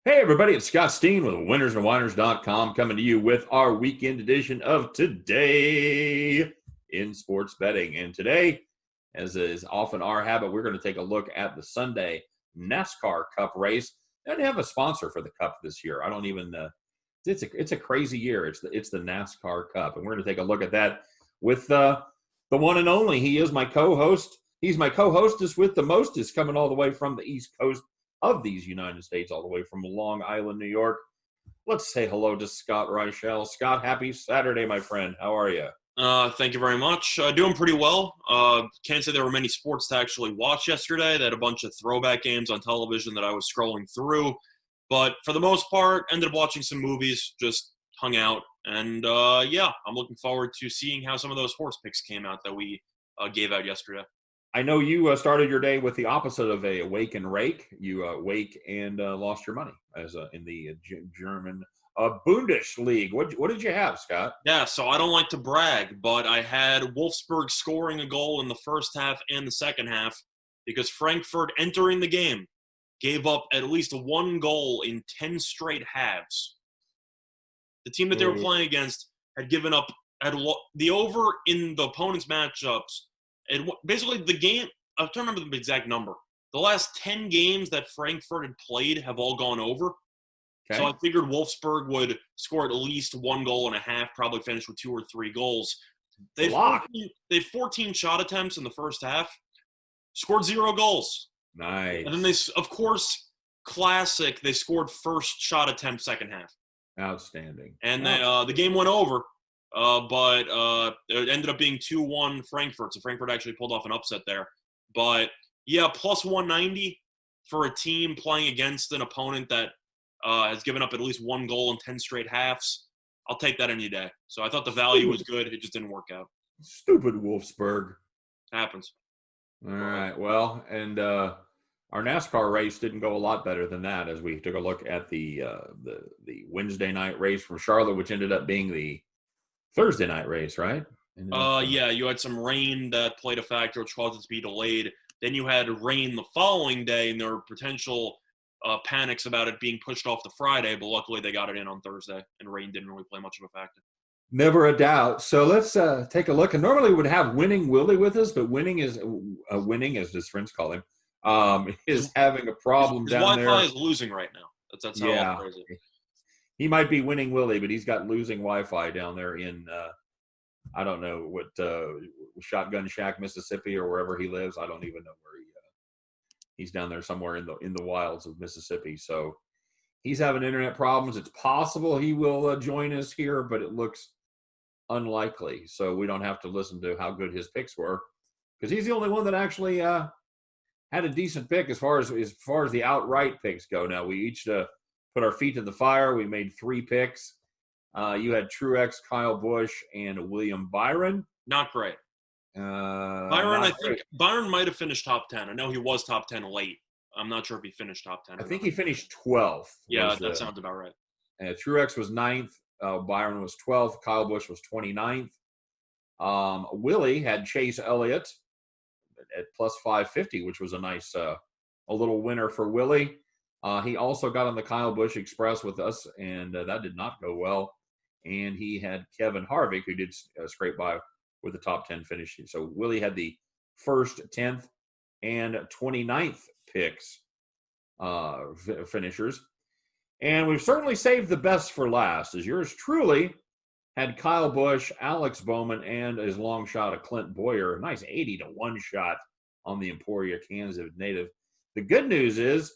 Hey, everybody, it's Scott Steen with winnersandwhiners.com coming to you with our weekend edition of Today in Sports Betting. And today, as is often our habit, we're going to take a look at the Sunday NASCAR Cup race. They didn't have a sponsor for the Cup this year. I don't even, it's a crazy year. It's the NASCAR Cup. And we're going to take a look at that with the one and only. He is my co-host. He's my co-hostess with the mostest, coming all the way from the East Coast of these United States, all the way from Long Island, New York. Let's say hello to Scott Reichel. Scott, happy Saturday, my friend. How are you? Thank you very much. Doing pretty well. Can't say there were many sports to actually watch yesterday. They had a bunch of throwback games on television that I was scrolling through. But for the most part, ended up watching some movies, just hung out. And yeah, I'm looking forward to seeing how some of those horse picks came out that we gave out yesterday. I know you started your day with the opposite of a wake and rake. You wake and lost your money as in the German Bundesliga. What did you have, Scott? Yeah, so I don't like to brag, but I had Wolfsburg scoring a goal in the first half and the second half because Frankfurt entering the game gave up at least one goal in 10 straight halves. The team that they were playing against had given up the over in the opponent's matchups. And basically the game, I'm trying to remember the exact number. The last 10 games that Frankfurt had played have all gone over. Okay. So I figured Wolfsburg would score at least one goal and a half, probably finish with 2 or 3 goals. They had 14 shot attempts in the first half, scored 0 goals. Nice. And then they, of course, classic, they scored first shot attempt second half. Outstanding. And the game went over, but it ended up being 2-1 Frankfurt. So Frankfurt actually pulled off an upset there. But yeah, plus 190 for a team playing against an opponent that has given up at least one goal in 10 straight halves. I'll take that any day. So I thought the value was good. It just didn't work out. Stupid Wolfsburg. Happens. All right. Well, and our NASCAR race didn't go a lot better than that, as we took a look at the Wednesday night race from Charlotte, which ended up being the Thursday night race, right? Yeah, you had some rain that played a factor, which caused it to be delayed. Then you had rain the following day, and there were potential panics about it being pushed off to Friday, but luckily they got it in on Thursday, and rain didn't really play much of a factor. Never a doubt. So let's take a look. And normally we would have Winning Willie with us, but Winning, as his friends call him, is having a problem down Wi-Fi there. Wi-Fi is losing right now. That's how I'll phrase it. He might be Winning Willie, but he's got losing Wi-Fi down there in I don't know what Shotgun Shack, Mississippi, or wherever he lives. I don't even know where he's down there somewhere in the wilds of Mississippi. So he's having internet problems. It's possible he will join us here, but it looks unlikely. So we don't have to listen to how good his picks were, because he's the only one that actually had a decent pick as far as the outright picks go. Now we each put our feet in the fire. We made 3 picks. You had Truex, Kyle Busch, and William Byron. Not great. Byron might have finished top 10. I know he was top 10 late. I'm not sure if he finished top 10. I think he finished 12th. Yeah, that sounds about right. Truex was 9th. Byron was 12th. Kyle Busch was 29th. Willie had Chase Elliott at plus 550, which was a nice, a little winner for Willie. He also got on the Kyle Busch Express with us, and that did not go well. And he had Kevin Harvick, who did scrape by with the top 10 finish. So Willie had the first, 10th, and 29th picks finishers. And we've certainly saved the best for last, as yours truly had Kyle Busch, Alex Bowman, and his long shot of Clint Boyer. A nice 80-1 shot on the Emporia, Kansas native. The good news is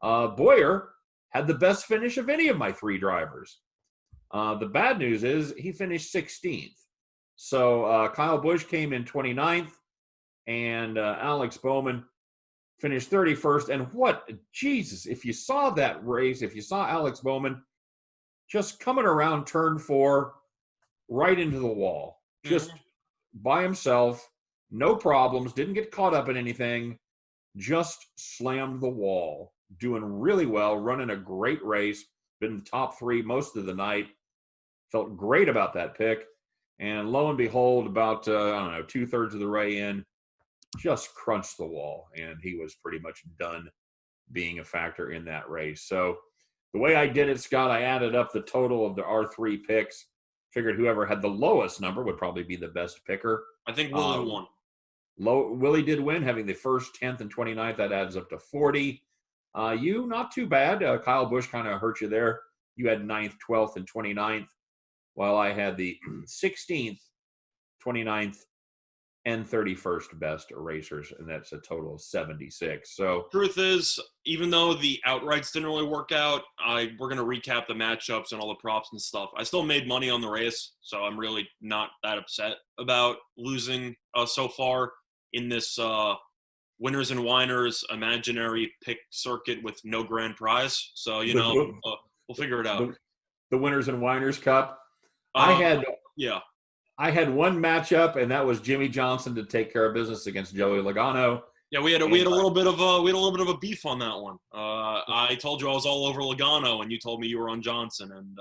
Boyer had the best finish of any of my 3 drivers. The bad news is he finished 16th. So Kyle Busch came in 29th, and Alex Bowman finished 31st. And Jesus, if you saw that race, if you saw Alex Bowman just coming around turn 4 right into the wall, just by himself, no problems, didn't get caught up in anything, just slammed the wall, doing really well, running a great race, been in the top 3 most of the night. Felt great about that pick. And lo and behold, about, 2/3 of the way in, just crunched the wall. And he was pretty much done being a factor in that race. So The way I did it, Scott, I added up the total of our 3 picks. Figured whoever had the lowest number would probably be the best picker. I think Willie won. Willie did win, having the 1st, 10th, and 29th. That adds up to 40. You, not too bad. Kyle Busch kind of hurt you there. You had 9th, 12th, and 29th, while I had the 16th, 29th, and 31st best erasers, and that's a total of 76. So, truth is, even though the outrights didn't really work out, we're going to recap the matchups and all the props and stuff. I still made money on the race, so I'm really not that upset about losing so far in this winners and whiners imaginary pick circuit with no grand prize. So, we'll figure it out. The winners and whiners cup. Yeah. I had one matchup, and that was Jimmy Johnson to take care of business against Joey Logano. Yeah, we had a little bit of a beef on that one. I told you I was all over Logano, and you told me you were on Johnson, and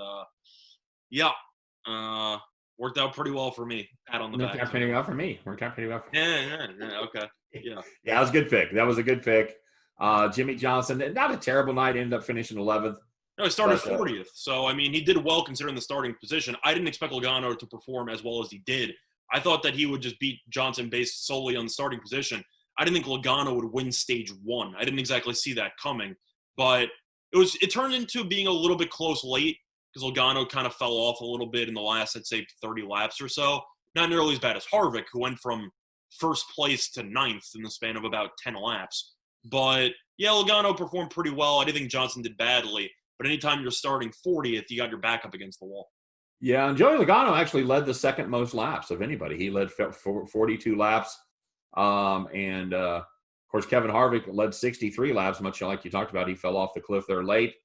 worked out pretty well for me. Pat on the back. Worked out pretty well for me. Yeah, okay. Yeah. Yeah, that was a good pick. That was a good pick. Jimmy Johnson, not a terrible night, ended up finishing 11th. No, he started 40th. So, I mean, he did well considering the starting position. I didn't expect Logano to perform as well as he did. I thought that he would just beat Johnson based solely on the starting position. I didn't think Logano would win stage 1. I didn't exactly see that coming. But it turned into being a little bit close late because Logano kind of fell off a little bit in the last, I'd say, 30 laps or so. Not nearly as bad as Harvick, who went from first place to 9th in the span of about 10 laps. But, yeah, Logano performed pretty well. I didn't think Johnson did badly. But anytime you're starting 40th, you got your back up against the wall. Yeah, and Joey Logano actually led the second most laps of anybody. He led 42 laps. Of course, Kevin Harvick led 63 laps, much like you talked about. He fell off the cliff there late.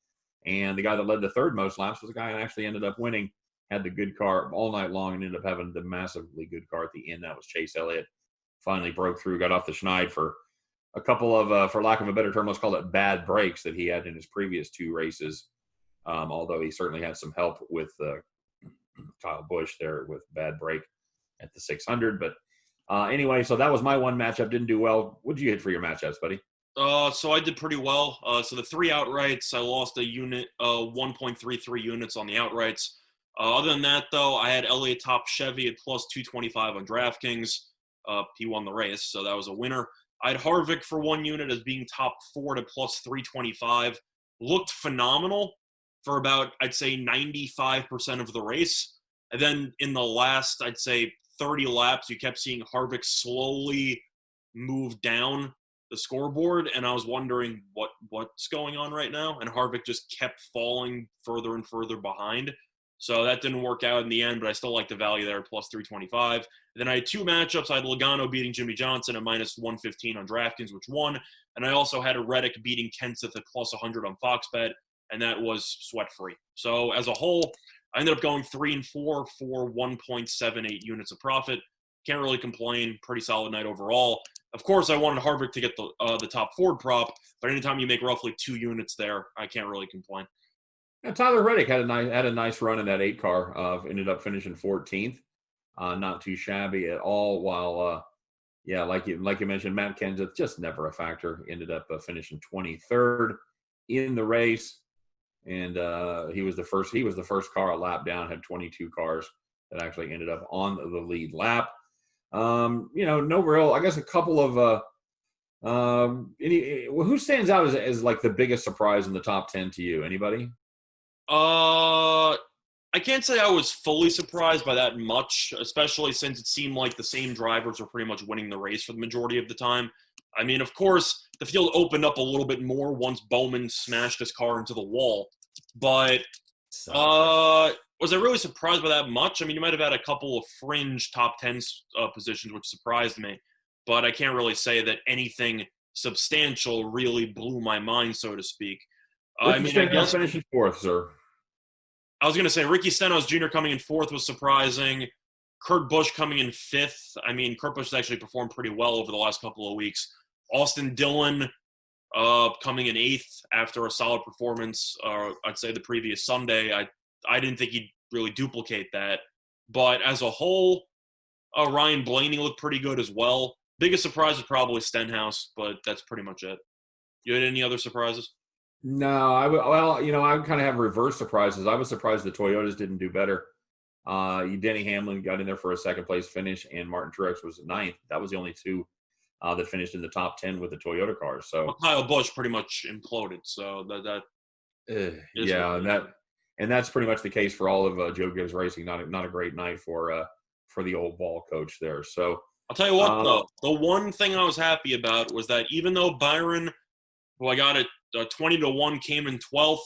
And the guy that led the third most laps was the guy that actually ended up winning, had the good car all night long, and ended up having the massively good car at the end. That was Chase Elliott. Finally broke through, got off the schneid for a couple of, for lack of a better term, let's call it bad breaks that he had in his previous 2 races. Although he certainly had some help with Kyle Busch there with bad break at the 600. But anyway, so that was my one matchup. Didn't do well. What did you hit for your matchups, buddy? So I did pretty well. So the 3 outrights, I lost a unit, 1.33 units on the outrights. Other than that, though, I had Elliott Top Chevy at plus 225 on DraftKings. He won the race, so that was a winner. I had Harvick for 1 unit as being top 4 to plus 325. Looked phenomenal for about, I'd say, 95% of the race. And then in the last, I'd say, 30 laps, you kept seeing Harvick slowly move down the scoreboard, and I was wondering what's going on right now. And Harvick just kept falling further and further behind. So that didn't work out in the end, but I still like the value there, plus 325. And then I had 2 matchups. I had Logano beating Jimmy Johnson at minus 115 on DraftKings, which won. And I also had a Reddick beating Kenseth at plus 100 on FoxBet, and that was sweat-free. So as a whole, I ended up going 3 and 4 for 1.78 units of profit. Can't really complain. Pretty solid night overall. Of course, I wanted Harvick to get the top Ford prop, but anytime you make roughly 2 units there, I can't really complain. Yeah, Tyler Reddick had a nice run in that 8 car. Ended up finishing 14th. Not too shabby at all. While like you mentioned, Matt Kenseth just never a factor. Ended up finishing 23rd in the race, and he was the first car a lap down. Had 22 cars that actually ended up on the lead lap. No real. I guess a couple of who stands out as like the biggest surprise in the top 10 to you? Anybody? I can't say I was fully surprised by that much, especially since it seemed like the same drivers were pretty much winning the race for the majority of the time. I mean, of course, the field opened up a little bit more once Bowman smashed his car into the wall. But was I really surprised by that much? I mean, you might have had a couple of fringe top 10 positions, which surprised me. But I can't really say that anything substantial really blew my mind, so to speak. I guess finishing 4th, sir. I was going to say Ricky Stenhouse Jr. coming in 4th was surprising. Kurt Busch coming in 5th. I mean, Kurt Busch has actually performed pretty well over the last couple of weeks. Austin Dillon coming in 8th after a solid performance, I'd say the previous Sunday. I didn't think he'd really duplicate that. But as a whole, Ryan Blaney looked pretty good as well. Biggest surprise was probably Stenhouse, but that's pretty much it. You had any other surprises? No, I kind of have reverse surprises. I was surprised the Toyotas didn't do better. Denny Hamlin got in there for a second place finish, and Martin Truex was ninth. That was the only two that finished in the top 10 with the Toyota cars. Well, So, Kyle Busch pretty much imploded, so that is what yeah, it is. and that's pretty much the case for all of Joe Gibbs Racing. Not a great night for the old ball coach there. So, I'll tell you what, uh, though. The one thing I was happy about was that even though Byron, who I got at 20-1, came in 12th,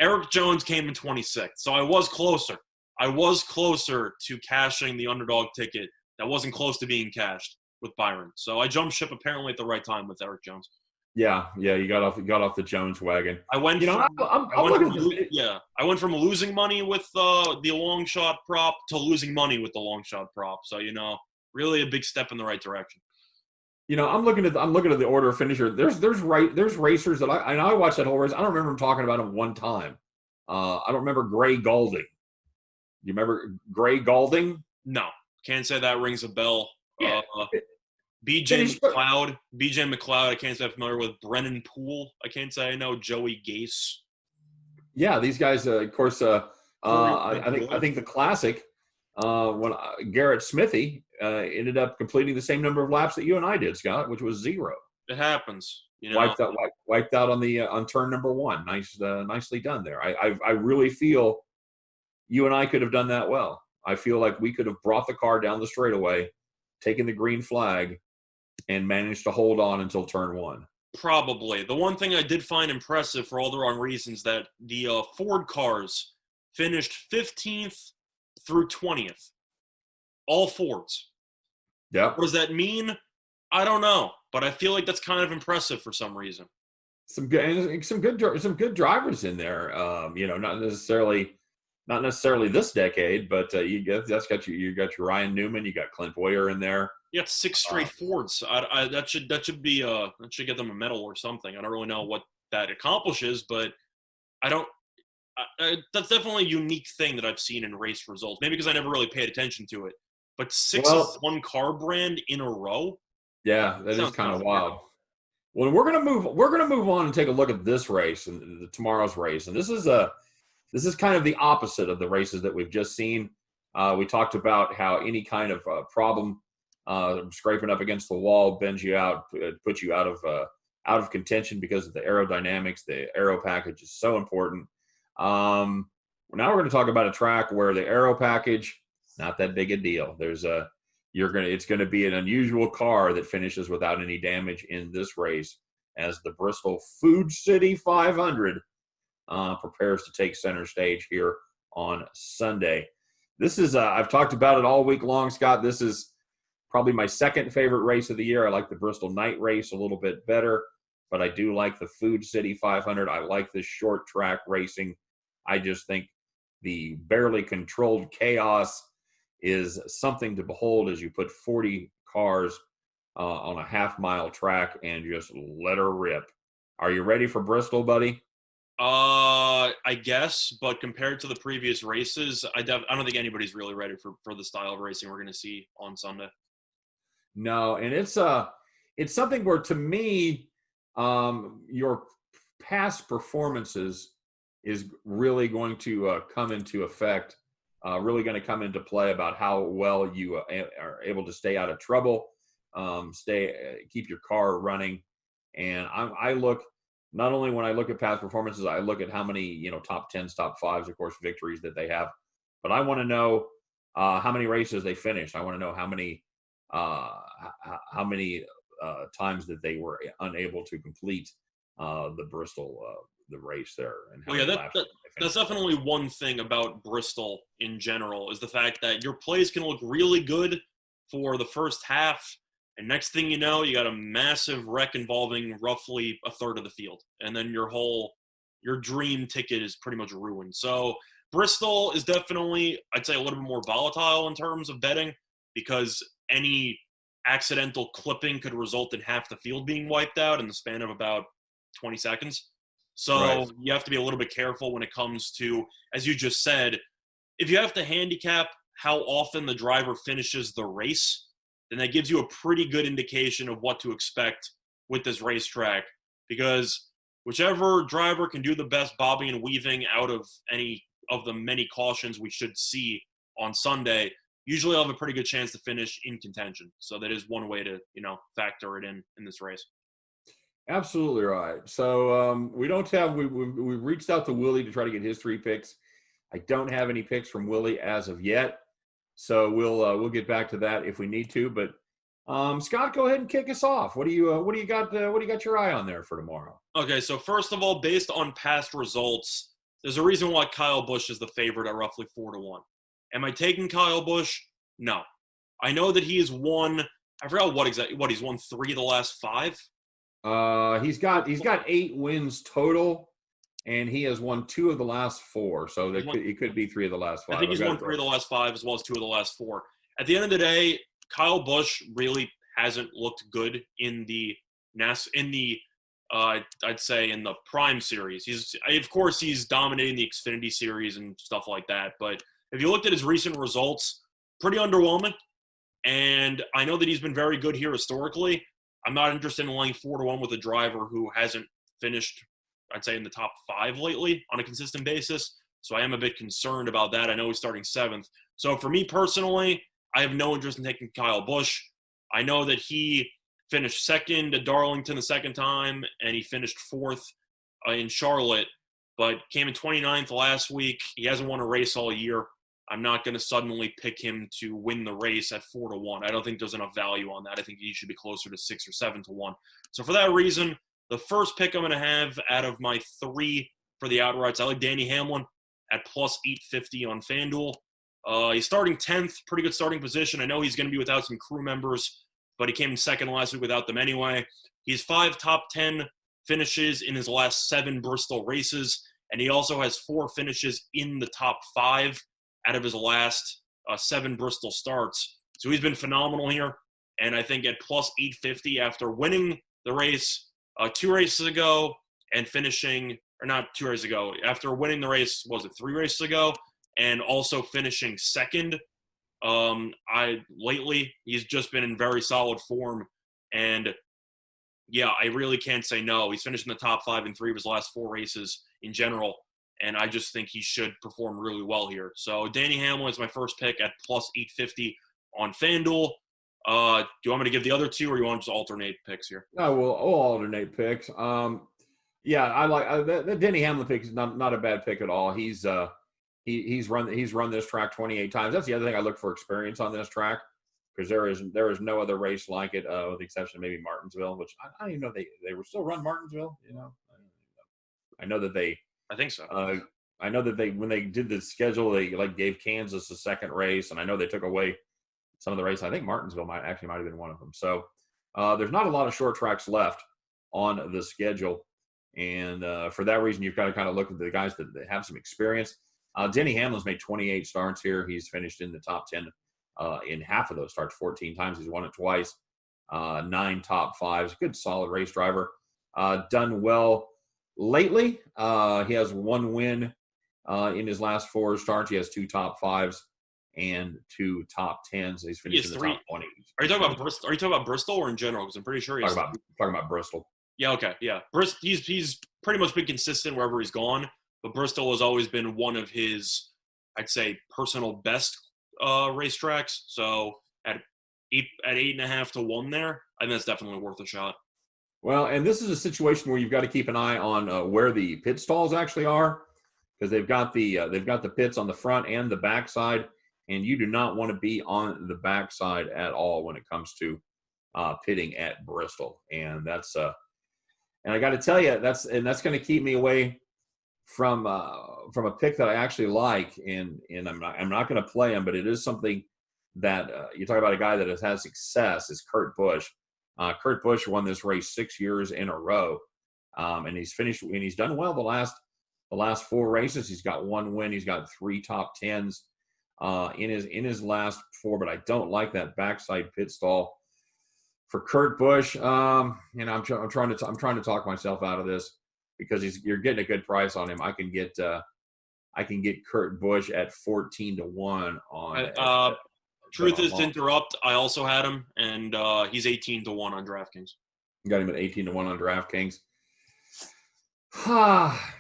Eric Jones came in 26th. So I was closer. I was closer to cashing the underdog ticket. That wasn't close to being cashed with Byron. So I jumped ship apparently at the right time with Eric Jones. yeah, you got off the Jones wagon. I went You know, from I'm looking at this. I went from losing money with the long shot prop to losing money with the long shot prop. So really a big step in the right direction. I'm looking at the order of finisher. There's racers that I watched that whole race. I don't remember him talking about him one time. I don't remember Gray Galding. You remember Gray Galding? No, can't say that rings a bell. Yeah. BJ McLeod. I can't say I'm familiar with Brennan Poole. I can't say I know Joey Gase. Yeah, these guys, of course. I think the classic when Garrett Smithy ended up completing the same number of laps that you and I did, Scott, which was 0. It happens. Wiped out on turn number 1. Nicely done there. I really feel you and I could have done that well. I feel like we could have brought the car down the straightaway, taken the green flag, and managed to hold on until turn 1. Probably. The one thing I did find impressive for all the wrong reasons that the Ford cars finished 15th through 20th. All Fords. Yeah. What does that mean? I don't know, but I feel like that's kind of impressive for some reason. Some good drivers in there. Not necessarily this decade, but you got your Ryan Newman, you got Clint Boyer in there. You got 6 straight Fords. That should get them a medal or something. I don't really know what that accomplishes, but that's definitely a unique thing that I've seen in race results. Maybe because I never really paid attention to it. But 6 of one car brand in a row. Yeah, that is kind of wild. Well, we're gonna move on and take a look at this race and tomorrow's race, and this is kind of the opposite of the races that we've just seen. We talked about how any kind of problem scraping up against the wall bends you out, puts you out of contention because of the aerodynamics. The aero package is so important. Now we're going to talk about a track where the aero package not that big a deal. It's going to be an unusual car that finishes without any damage in this race as the Bristol Food City 500 prepares to take center stage here on Sunday. This is I've talked about it all week long, Scott. This is probably my second favorite race of the year. I like the Bristol night race a little bit better, but I do like the Food City 500. I like this short track racing. I just think the barely controlled chaos is something to behold as you put 40 cars on a half-mile track and just let her rip. Are you ready for Bristol, buddy? I guess, but compared to the previous races, I don't think anybody's really ready for the style of racing we're going to see on Sunday. No, and it's something where, to me, your past performances is really going to come into effect, really going to come into play about how well you are able to stay out of trouble, keep your car running. And I look, not only when I look at past performances, I look at how many, top 10s, top 5s, of course, victories that they have. But I want to know how many races they finished. I want to know how many times that they were unable to complete the Bristol the race there. And that's definitely one thing about Bristol in general is the fact that your plays can look really good for the first half, and next thing you know, you got a massive wreck involving roughly a third of the field, and then your dream ticket is pretty much ruined. So Bristol is definitely, I'd say, a little bit more volatile in terms of betting because any accidental clipping could result in half the field being wiped out in the span of about 20 seconds. So right. You have to be a little bit careful when it comes to, as you just said, if you have to handicap how often the driver finishes the race, then that gives you a pretty good indication of what to expect with this racetrack. Because whichever driver can do the best bobbing and weaving out of any of the many cautions we should see on Sunday, usually I'll have a pretty good chance to finish in contention. So that is one way to, factor it in this race. Absolutely right. So we don't have we reached out to Willie to try to get his 3 picks. I don't have any picks from Willie as of yet, so we'll get back to that if we need to. But Scott, go ahead and kick us off. What do you got your eye on there for tomorrow? Okay, so first of all, based on past results, there's a reason why Kyle Busch is the favorite at roughly 4-1. Am I taking Kyle Busch? No. I know that he has won. I forgot what he's won 3 of the last 5. He's got 8 wins total, and he has won 2 of the last 4. So it could be 3 of the last 5. I think he's won 3 of the last 5 as well as 2 of the last 4. At the end of the day, Kyle Busch really hasn't looked good in the I'd say in the Prime Series. He's dominating the Xfinity Series and stuff like that. But if you looked at his recent results, pretty underwhelming. And I know that he's been very good here historically. I'm not interested in laying 4-1 with a driver who hasn't finished, I'd say, in the top 5 lately on a consistent basis. So I am a bit concerned about that. I know he's starting 7th. So for me personally, I have no interest in taking Kyle Busch. I know that he finished 2nd at Darlington the 2nd time, and he finished 4th in Charlotte, but came in 29th last week. He hasn't won a race all year. I'm not going to suddenly pick him to win the race at 4-1. I don't think there's enough value on that. I think he should be closer to 6 or 7-1. So for that reason, the first pick I'm going to have out of my 3 for the outrights, I like Danny Hamlin at plus 850 on FanDuel. He's starting 10th, pretty good starting position. I know he's going to be without some crew members, but he came in 2nd last week without them anyway. He's 5 top 10 finishes in his last 7 Bristol races, and he also has 4 finishes in the top 5 out of his last 7 Bristol starts. So he's been phenomenal here. And I think at plus 850 after winning the race 2 races ago and finishing, or not 2 races ago, after winning the race, was it 3 races ago, and also finishing 2nd. Lately, he's just been in very solid form. And yeah, I really can't say no. He's finished in the top 5 in 3 of his last 4 races in general. And I just think he should perform really well here. So Danny Hamlin is my first pick at plus 850 on FanDuel. Do you want me to give the other 2, or you want to just alternate picks here? No, we'll alternate picks. Yeah, I like the Denny Hamlin pick is not a bad pick at all. He's run this track 28 times. That's the other thing I look for experience on this track, because there is no other race like it, with the exception of maybe Martinsville, which I don't even know they were still run Martinsville. I know that they. I think so. I know that when they did the schedule, they gave Kansas a 2nd race, and I know they took away some of the races. I think Martinsville might have been one of them. So there's not a lot of short tracks left on the schedule, and for that reason, you've got to kind of look at the guys that have some experience. Denny Hamlin's made 28 starts here. He's finished in the top 10 in half of those starts 14 times. He's won it twice. 9 top 5s. Good, solid race driver. Done well lately. He has 1 win in his last 4 starts. He has 2 top 5s and 2 top 10s. He's finished in the top 20. Are you talking about Bristol? Are you talking about Bristol or in general? Because I'm pretty sure he's talking about Bristol. Yeah. Okay. Yeah. He's pretty much been consistent wherever he's gone. But Bristol has always been one of his, I'd say, personal best racetracks. So at 8.5-1 there, I think that's definitely worth a shot. Well, and this is a situation where you've got to keep an eye on where the pit stalls actually are, because they've got the pits on the front and the back side, and you do not want to be on the back side at all when it comes to pitting at Bristol. And that's and I got to tell you, that's going to keep me away from a pick that I actually like, and I'm not going to play him, but it is something that you talk about a guy that has had success is Kurt Busch. Kurt Busch won this race 6 years in a row, and he's done well the last 4 races. He's got 1 win. He's got 3 top 10s in his last 4. But I don't like that backside pit stall for Kurt Busch. I'm trying to talk myself out of this, because you're getting a good price on him. I can get Kurt Busch at 14-1 on. Truth is to interrupt, I also had him, and he's 18-1 on DraftKings. Got him at 18-1 on DraftKings.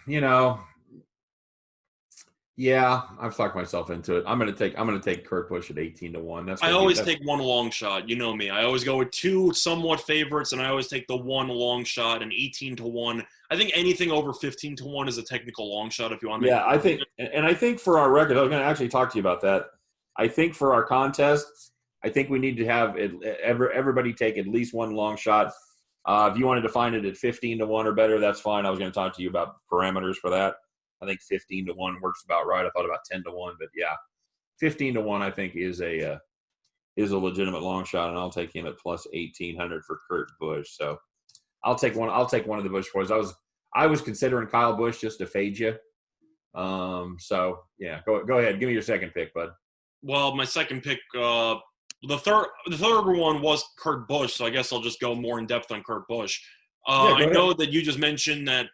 You know, yeah, I've talked myself into it. I'm gonna take Kurt Busch at 18-1. That's I gonna be always that's take one long shot. You know me. I always go with two somewhat favorites, and I always take the one long shot, and 18-1. I think anything over 15-1 is a technical long shot if you want to make yeah. I think, and I think for our record, I was gonna actually talk to you about that. I think for our contest, I think we need to have everybody take at least one long shot. If you wanted to find it at 15-1 or better, that's fine. I was going to talk to you about parameters for that. I think 15-1 works about right. I thought about 10-1, but yeah, 15-1 I think is a legitimate long shot, and I'll take him at plus 1800 for Kurt Busch. So I'll take one. I'll take one of the Busch boys. I was considering Kyle Busch just to fade you. So yeah, go ahead. Give me your second pick, bud. Well, my second pick, the third one was Kurt Busch, so I guess I'll just go more in depth on Kurt Busch. Yeah, I go ahead. know that you just mentioned that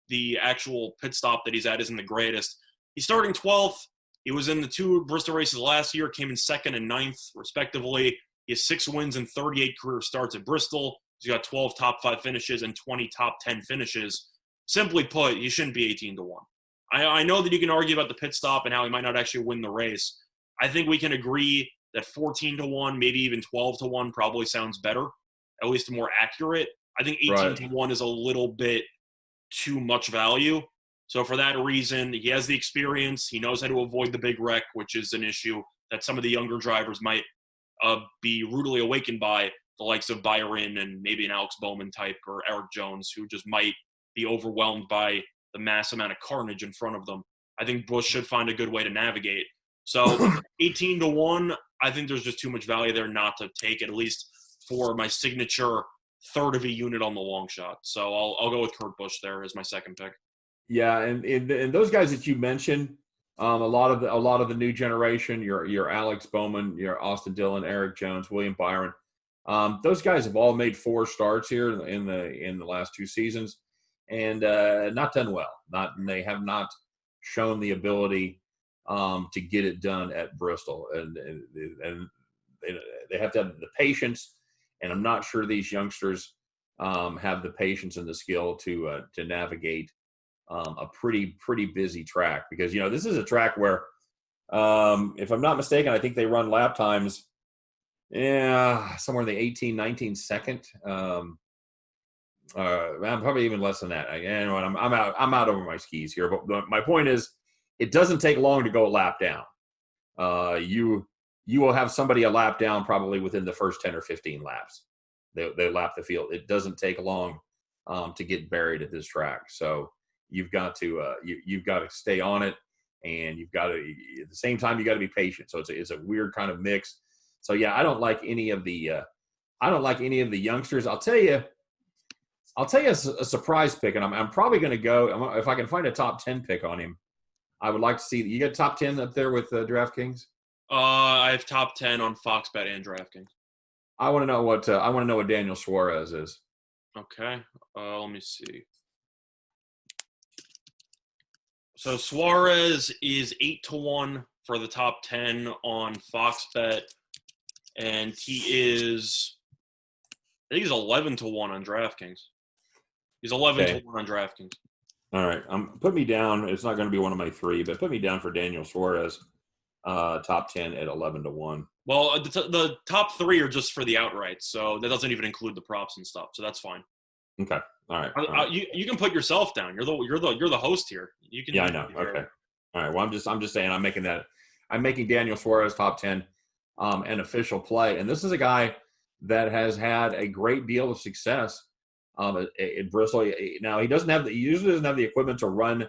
the actual pit stop that he's at isn't the greatest. He's starting 12th. He was in the two Bristol races last year, came in second and ninth, respectively. He has 6 wins and 38 career starts at Bristol. He's got 12 top 5 finishes and 20 top 10 finishes. Simply put, he shouldn't be 18-1. I know that you can argue about the pit stop and how he might not actually win the race. I think we can agree that 14-1, maybe even 12-1 probably sounds better, at least more accurate. I think Right. 18-1 is a little bit too much value. So for that reason, he has the experience. He knows how to avoid the big wreck, which is an issue that some of the younger drivers might be rudely awakened by, the likes of Byron and maybe an Alex Bowman type or Eric Jones, who just might be overwhelmed by the mass amount of carnage in front of them. I think Busch should find a good way to navigate. So 18-1, I think there's just too much value there not to take, at least for my signature third of a unit on the long shot. So I'll go with Kurt Busch there as my second pick. Yeah, and those guys that you mentioned, a lot of the new generation, your Alex Bowman, your Austin Dillon, Eric Jones, William Byron, those guys have all made 4 starts here in the last 2 seasons, and not done well. They have not shown the ability to get it done at Bristol, and they have to have the patience. And I'm not sure these youngsters have the patience and the skill to navigate a pretty busy track, because this is a track where, if I'm not mistaken, I think they run lap times, yeah, somewhere in the 18, 19 second. I'm probably even less than that. I'm out over my skis here, but my point is, it doesn't take long to go a lap down. You will have somebody a lap down probably within the first 10 or 15 laps. They lap the field. It doesn't take long to get buried at this track. So you've got to stay on it, and you've got to, at the same time, you got to be patient. So it's a weird kind of mix. So yeah, I don't like any of the youngsters. I'll tell you a surprise pick, and I'm probably going to go, if I can find a top 10 pick on him. I would like to see, you got top 10 up there with DraftKings. I have top 10 on Fox Bet and DraftKings. I want to know what Daniel Suarez is. Okay, let me see. So Suarez is 8-1 for the top 10 on Fox Bet, and he is, I think he's 11-1 on DraftKings. He's 11-1 on DraftKings. All right, put me down. It's not going to be one of my 3, but put me down for Daniel Suarez, top 10 at 11-1. Well, the top 3 are just for the outright, so that doesn't even include the props and stuff. So that's fine. Okay, all right. All right. You can put yourself down. You're the host here. You can. Yeah, I know. Okay. All right. Well, I'm just saying, I'm making Daniel Suarez top 10, an official play, and this is a guy that has had a great deal of success at Bristol. Now he usually doesn't have the equipment to run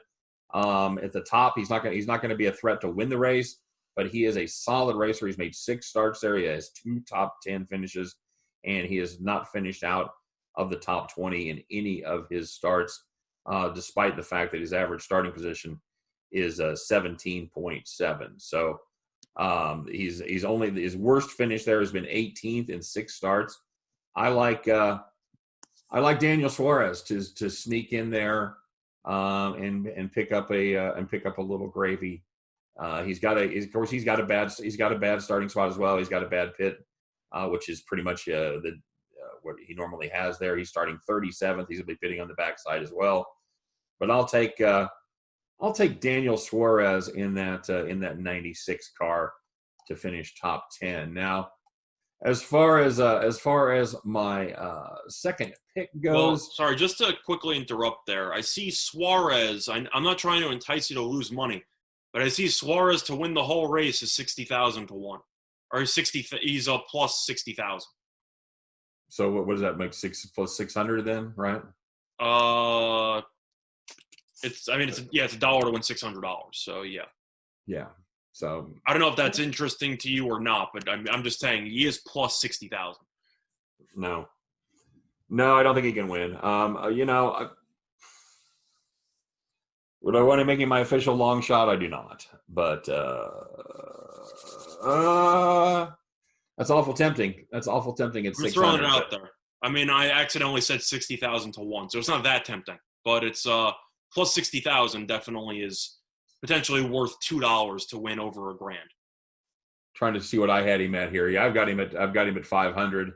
at the top. He's not going to be a threat to win the race, but he is a solid racer. He's made 6 starts there. He has 2 top 10 finishes, and he has not finished out of the top 20 in any of his starts, despite the fact that his average starting position is 17.7. So he's only, his worst finish there has been 18th in 6 starts. I like Daniel Suarez to sneak in there and pick up a little gravy. He's got a bad starting spot as well. He's got a bad pit, which is pretty much what he normally has there. He's starting 37th. He's going to be pitting on the backside as well. But I'll take Daniel Suarez in that 96 car to finish top 10. Now, as far as my second pick Well, goes, sorry, just to quickly interrupt there. I see Suarez. I'm not trying to entice you to lose money, but I see Suarez to win the whole race is 60,000 to 1. Or 60, he's a plus 60,000. so what does that make? 6 plus 600 then, right? It's $1 to win $600. So yeah. Yeah. So I don't know if that's interesting to you or not, but I'm just saying he is plus 60,000. no, I don't think he can win. Would I want to make him my official long shot? I do not. But that's awful tempting. That's awful tempting at I'm just throwing 600. it out there. I mean, I accidentally said 60,000 to 1, so it's not that tempting. But it's plus 60,000 definitely is potentially worth $2 to win over $1,000. Trying to see what I had him at here. Yeah, I've got him at 500,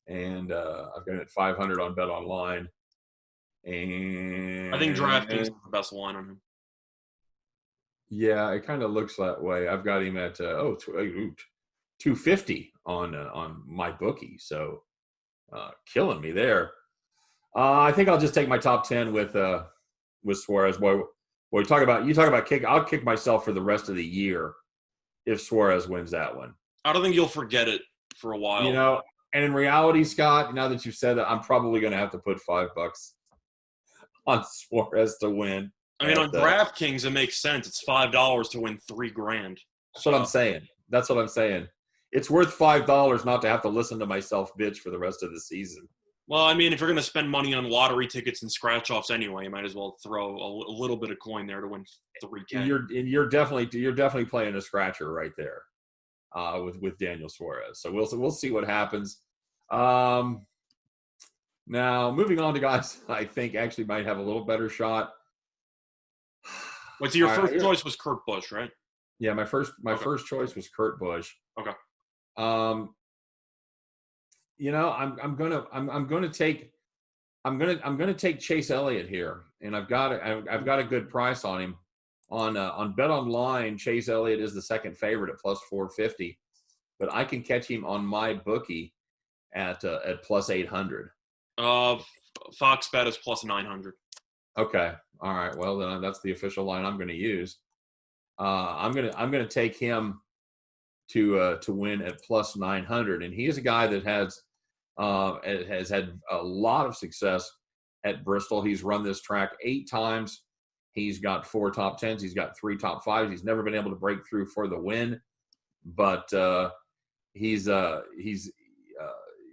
and I've got him at 500 on Bet Online. And I think DraftKings is the best line on him. Yeah, it kind of looks that way. I've got him at 250 on my bookie, so killing me there. I think I'll just take my top 10 with Suarez. Boy, you talk about kick. I'll kick myself for the rest of the year if Suarez wins that one. I don't think you'll forget it for a while. And in reality, Scott, now that you've said that, I'm probably going to have to put $5 on Suarez to win. I mean, on DraftKings, it makes sense. It's $5 to win $3,000. That's what I'm saying. It's worth $5 not to have to listen to myself bitch for the rest of the season. Well, I mean, if you're going to spend money on lottery tickets and scratch-offs anyway, you might as well throw a little bit of coin there to win $3,000. You're definitely playing a scratcher right there with Daniel Suarez. So we'll see what happens. Now moving on to guys I think actually might have a little better shot. Wait, so your first choice was Kurt Busch, right? Yeah, my first choice was Kurt Busch. Okay. I'm gonna take Chase Elliott here, and I've got a good price on him on Bet Online. Chase Elliott is the second favorite at plus 450, but I can catch him on my bookie at plus 800. Fox Bet is plus 900. Okay, all right. Well, then that's the official line I'm going to use. I'm gonna take him to win at plus 900, and he is a guy that has had a lot of success at Bristol. He's run this track 8 times. He's got 4 top 10s. He's got 3 top 5s. He's never been able to break through for the win, but he's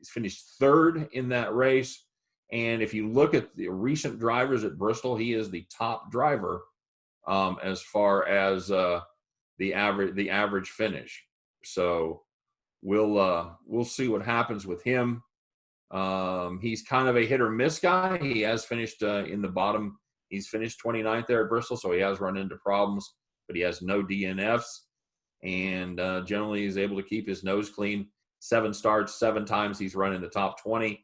finished 3rd in that race. And if you look at the recent drivers at Bristol, he is the top driver as far as the average finish. So we'll see what happens with him. He's kind of a hit or miss guy. He has finished in the bottom. He's finished 29th there at Bristol, so he has run into problems, but he has no DNFs, and generally he's able to keep his nose clean. 7 starts, 7 times he's run in the top 20.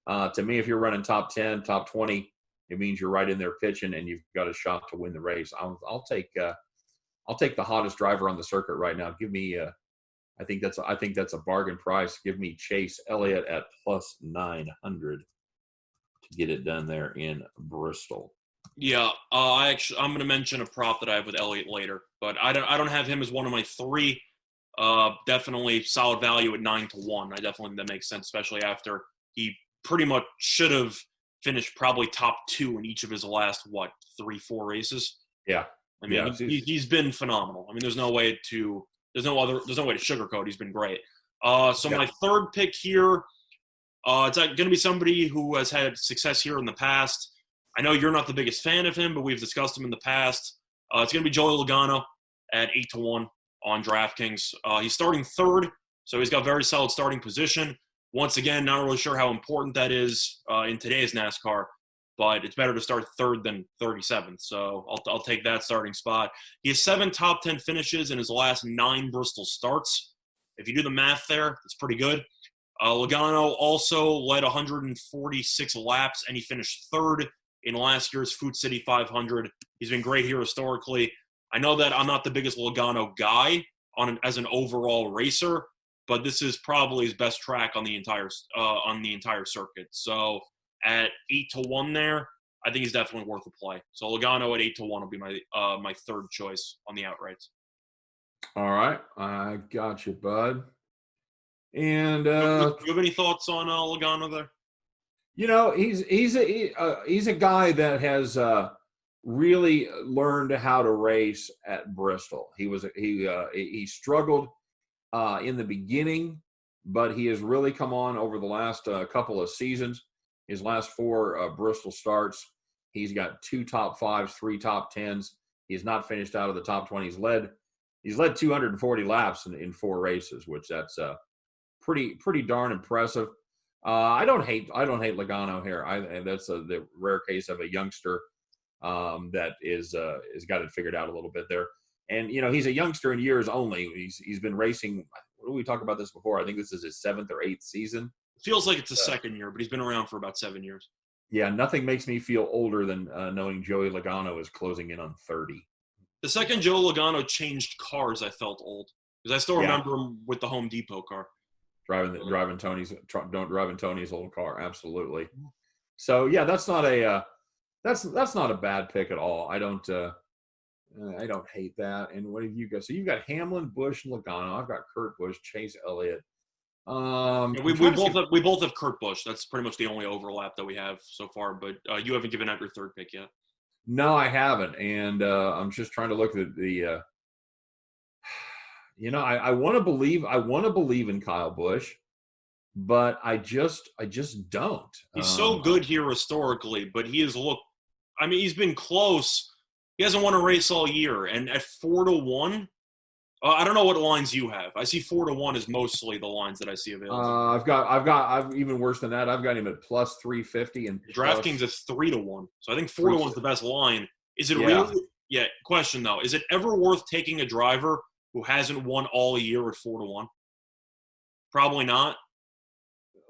To me, if you're running top 10, top 20, it means you're right in there pitching, and you've got a shot to win the race. I'll take the hottest driver on the circuit right now. Give me, I think that's a bargain price. Give me Chase Elliott at plus 900 to get it done there in Bristol. Yeah, I'm going to mention a prop that I have with Elliott later, but I don't have him as one of my 3. Definitely solid value at 9 to 1. I definitely think that makes sense, especially after he pretty much should have finished probably top 2 in each of his last 3-4 races. Yeah, I mean he's been phenomenal. I mean there's no way to sugarcoat. He's been great. So my third pick here, it's going to be somebody who has had success here in the past. I know you're not the biggest fan of him, but we've discussed him in the past. It's going to be Joey Logano at 8 to 1 on DraftKings. He's starting 3rd, so he's got very solid starting position. Once again, not really sure how important that is in today's NASCAR, but it's better to start 3rd than 37th. So I'll take that starting spot. He has 7 top 10 finishes in his last 9 Bristol starts. If you do the math there, it's pretty good. Logano also led 146 laps, and he finished 3rd in last year's Food City 500. He's been great here historically. I know that I'm not the biggest Logano guy as an overall racer, but this is probably his best track on the entire circuit. So at 8-1 there, I think he's definitely worth a play. So Logano at 8-1 will be my third choice on the outrights. All right, I got you, bud. And Do you have any thoughts on Logano there? he's a guy that has really learned how to race at Bristol. He struggled in the beginning, but he has really come on over the last couple of seasons. His last 4 Bristol starts, he's got 2 top 5s, 3 top 10s. He has not finished out of the top 20. He's led 240 laps in 4 races, which that's pretty darn impressive. I don't hate Logano here. That's the rare case of a youngster that is got it figured out a little bit there. And he's a youngster in years only. He's been racing. What did we talk about this before? I think this is his 7th or 8th season. Feels like it's his second year, but he's been around for about 7 years. Yeah, nothing makes me feel older than knowing Joey Logano is closing in on 30. The second Joe Logano changed cars, I felt old because I still remember him with the Home Depot car. Driving Tony's old car, absolutely. So yeah, that's not a bad pick at all. I don't hate that. And what have you got? So you've got Hamlin, Busch, and Logano. I've got Kurt Busch, Chase Elliott. We both have Kurt Busch. That's pretty much the only overlap that we have so far. But you haven't given out your third pick yet. No, I haven't, and I'm just trying to look at the. I want to believe in Kyle Busch, but I just don't. He's so good here historically, but he has looked. I mean, he's been close. He hasn't won a race all year, and at 4-1, I don't know what lines you have. I see 4-1 is mostly the lines that I see available. I've even worse than that. I've got him at plus 350 and DraftKings is 3-1. So I think 4-1 is the best line. Is it really? Yeah. Question though: is it ever worth taking a driver who hasn't won all year at 4-1? Probably not.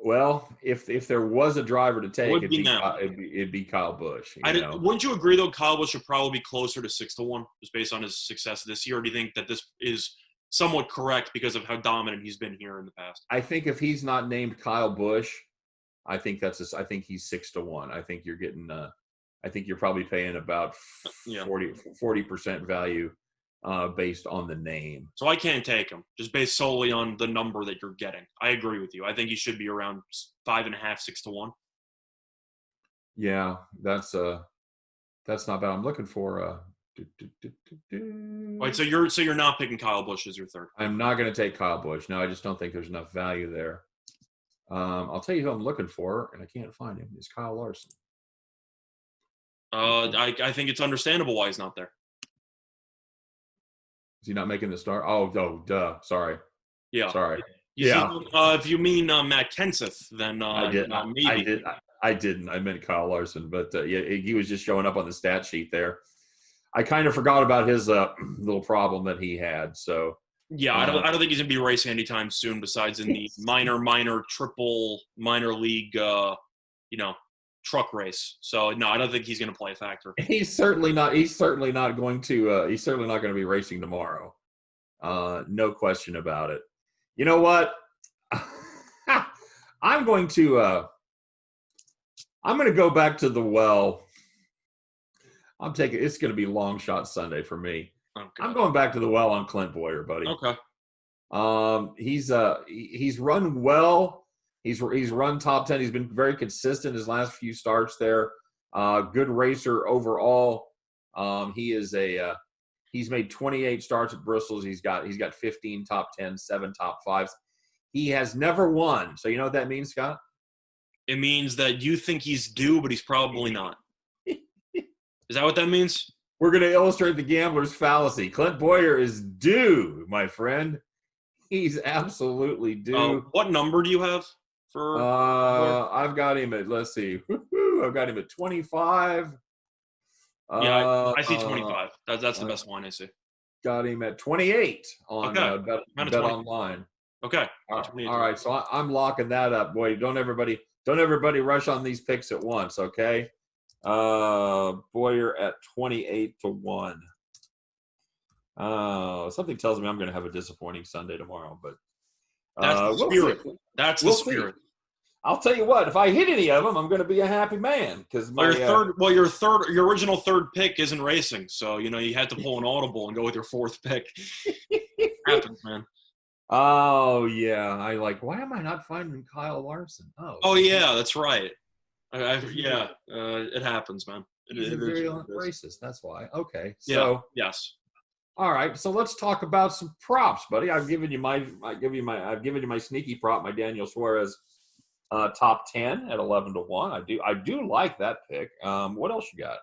Well, if there was a driver to take, it'd be Kyle Busch. Wouldn't you agree, though, Kyle Busch should probably be closer to 6-1 just based on his success this year? Or do you think that this is somewhat correct because of how dominant he's been here in the past? I think if he's not named Kyle Busch, I think he's 6-1. I think you're getting I think you're probably paying about 40% value based on the name. So I can't take him just based solely on the number that you're getting. I agree with you. I think he should be around 5.5, 6-1. Yeah, that's not bad. I'm looking for Right, so you're not picking Kyle Busch as your third. I'm not going to take Kyle Busch. No, I just don't think there's enough value there. I'll tell you who I'm looking for, and I can't find him. It's Kyle Larson. I think it's understandable why he's not there. Is he not making the start? Oh, duh. Sorry. Yeah. Sorry. If you mean Matt Kenseth, then maybe. I didn't. I meant Kyle Larson, but he was just showing up on the stat sheet there. I kind of forgot about his little problem that he had. So yeah, I don't think he's gonna be racing anytime soon. Besides in the minor, triple minor league, truck race. So no, I don't think he's going to play a factor. He's certainly not going to be racing tomorrow. No question about it. You know what? I'm going to go back to the well. It's going to be long shot Sunday for me. Okay. I'm going back to the well on Clint Boyer, buddy. Okay. He's run well. He's run top 10. He's been very consistent his last few starts there. Good racer overall. He's made 28 starts at Bristol's. He's got 15 top 10, 7 top 5s. He has never won. So you know what that means, Scott? It means that you think he's due, but he's probably not. Is that what that means? We're going to illustrate the gambler's fallacy. Clint Boyer is due, my friend. He's absolutely due. What number do you have for? I've got him at. Let's see. I've got him at 25. Yeah, I see 25. That's the best line I see. Got him at 28 on Bet Online. Okay. All right. So I'm locking that up. Boy, don't everybody rush on these picks at once. Okay. Boyer at 28-1. Something tells me I'm going to have a disappointing Sunday tomorrow, but That's the we'll spirit. see. That's We'll the see. spirit. I'll tell you what. If I hit any of them, I'm going to be a happy man because my Your original third pick isn't racing, so you had to pull an audible and go with your fourth pick. Happens, man. Oh yeah, why am I not finding Kyle Larson? Oh yeah, that's right. It happens, man. He's a virulent racist. That's why. Okay, so yes. All right, so let's talk about some props, buddy. I've given you my sneaky prop, my Daniel Suarez top 10 at 11-1. I do like that pick. What else you got?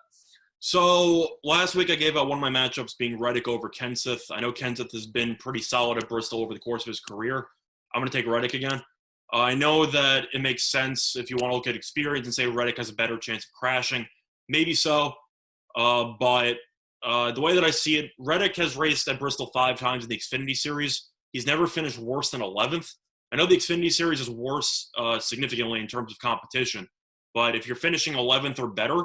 So last week I gave out one of my matchups being Reddick over Kenseth. I know Kenseth has been pretty solid at Bristol over the course of his career. I'm going to take Reddick again. I know that it makes sense if you want to look at experience and say Reddick has a better chance of crashing. Maybe so, but the way that I see it, Reddick has raced at Bristol 5 times in the Xfinity Series. He's never finished worse than 11th. I know the Xfinity Series is worse significantly in terms of competition, but if you're finishing 11th or better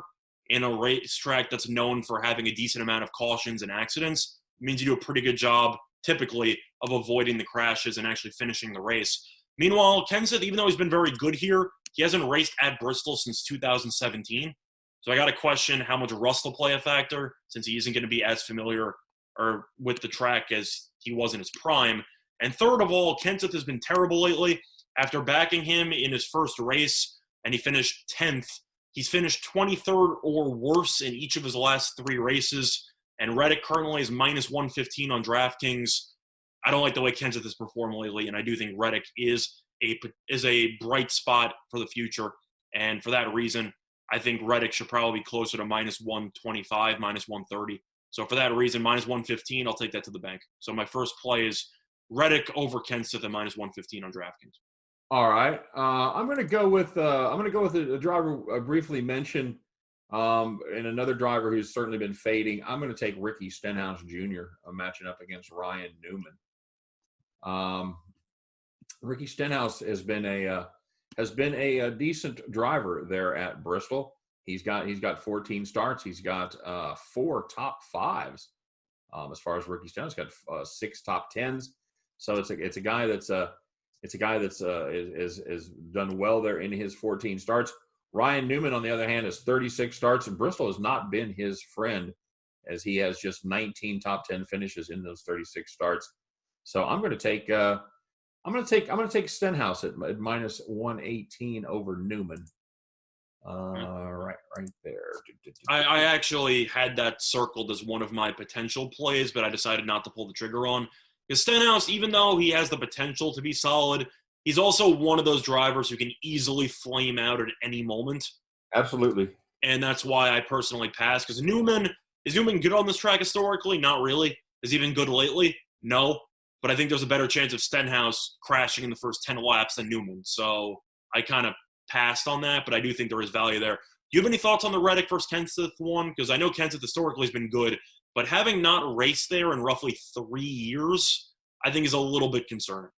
in a racetrack that's known for having a decent amount of cautions and accidents, it means you do a pretty good job, typically, of avoiding the crashes and actually finishing the race. Meanwhile, Kenseth, even though he's been very good here, he hasn't raced at Bristol since 2017. So I got to question how much rust will play a factor, since he isn't going to be as familiar or with the track as he was in his prime. And third of all, Kenseth has been terrible lately. After backing him in his first race, and he finished 10th, he's finished 23rd or worse in each of his last 3 races. And Reddick currently is minus 115 on DraftKings. I don't like the way Kenseth has performed lately, and I do think Reddick is a bright spot for the future. And for that reason, I think Reddick should probably be closer to minus 125, minus 130. So for that reason, minus 115, I'll take that to the bank. So my first play is Reddick over Kenseth at minus 115 on DraftKings. All right, I'm going to go with a driver I briefly mentioned, and another driver who's certainly been fading. I'm going to take Ricky Stenhouse Jr. Matching up against Ryan Newman. Ricky Stenhouse has been a decent driver there at Bristol. He's got 14 starts. He's got 4 top 5s. As far as Ricky Stenhouse, got 6 top 10s. So it's a guy that's is done well there in his 14 starts. Ryan Newman, on the other hand, has 36 starts, and Bristol has not been his friend, as he has just 19 top 10 finishes in those 36 starts. So I'm going to take Stenhouse at minus 118 over Newman. Right there. I actually had that circled as one of my potential plays, but I decided not to pull the trigger on. Because Stenhouse, even though he has the potential to be solid, he's also one of those drivers who can easily flame out at any moment. Absolutely. And that's why I personally pass. Because is Newman good on this track historically? Not really. Has he been good lately? No. But I think there's a better chance of Stenhouse crashing in the first 10 laps than Newman. So I kind of passed on that, but I do think there is value there. Do you have any thoughts on the Reddick versus Kenseth one? Because I know Kenseth historically has been good, but having not raced there in roughly 3 years, I think is a little bit concerning.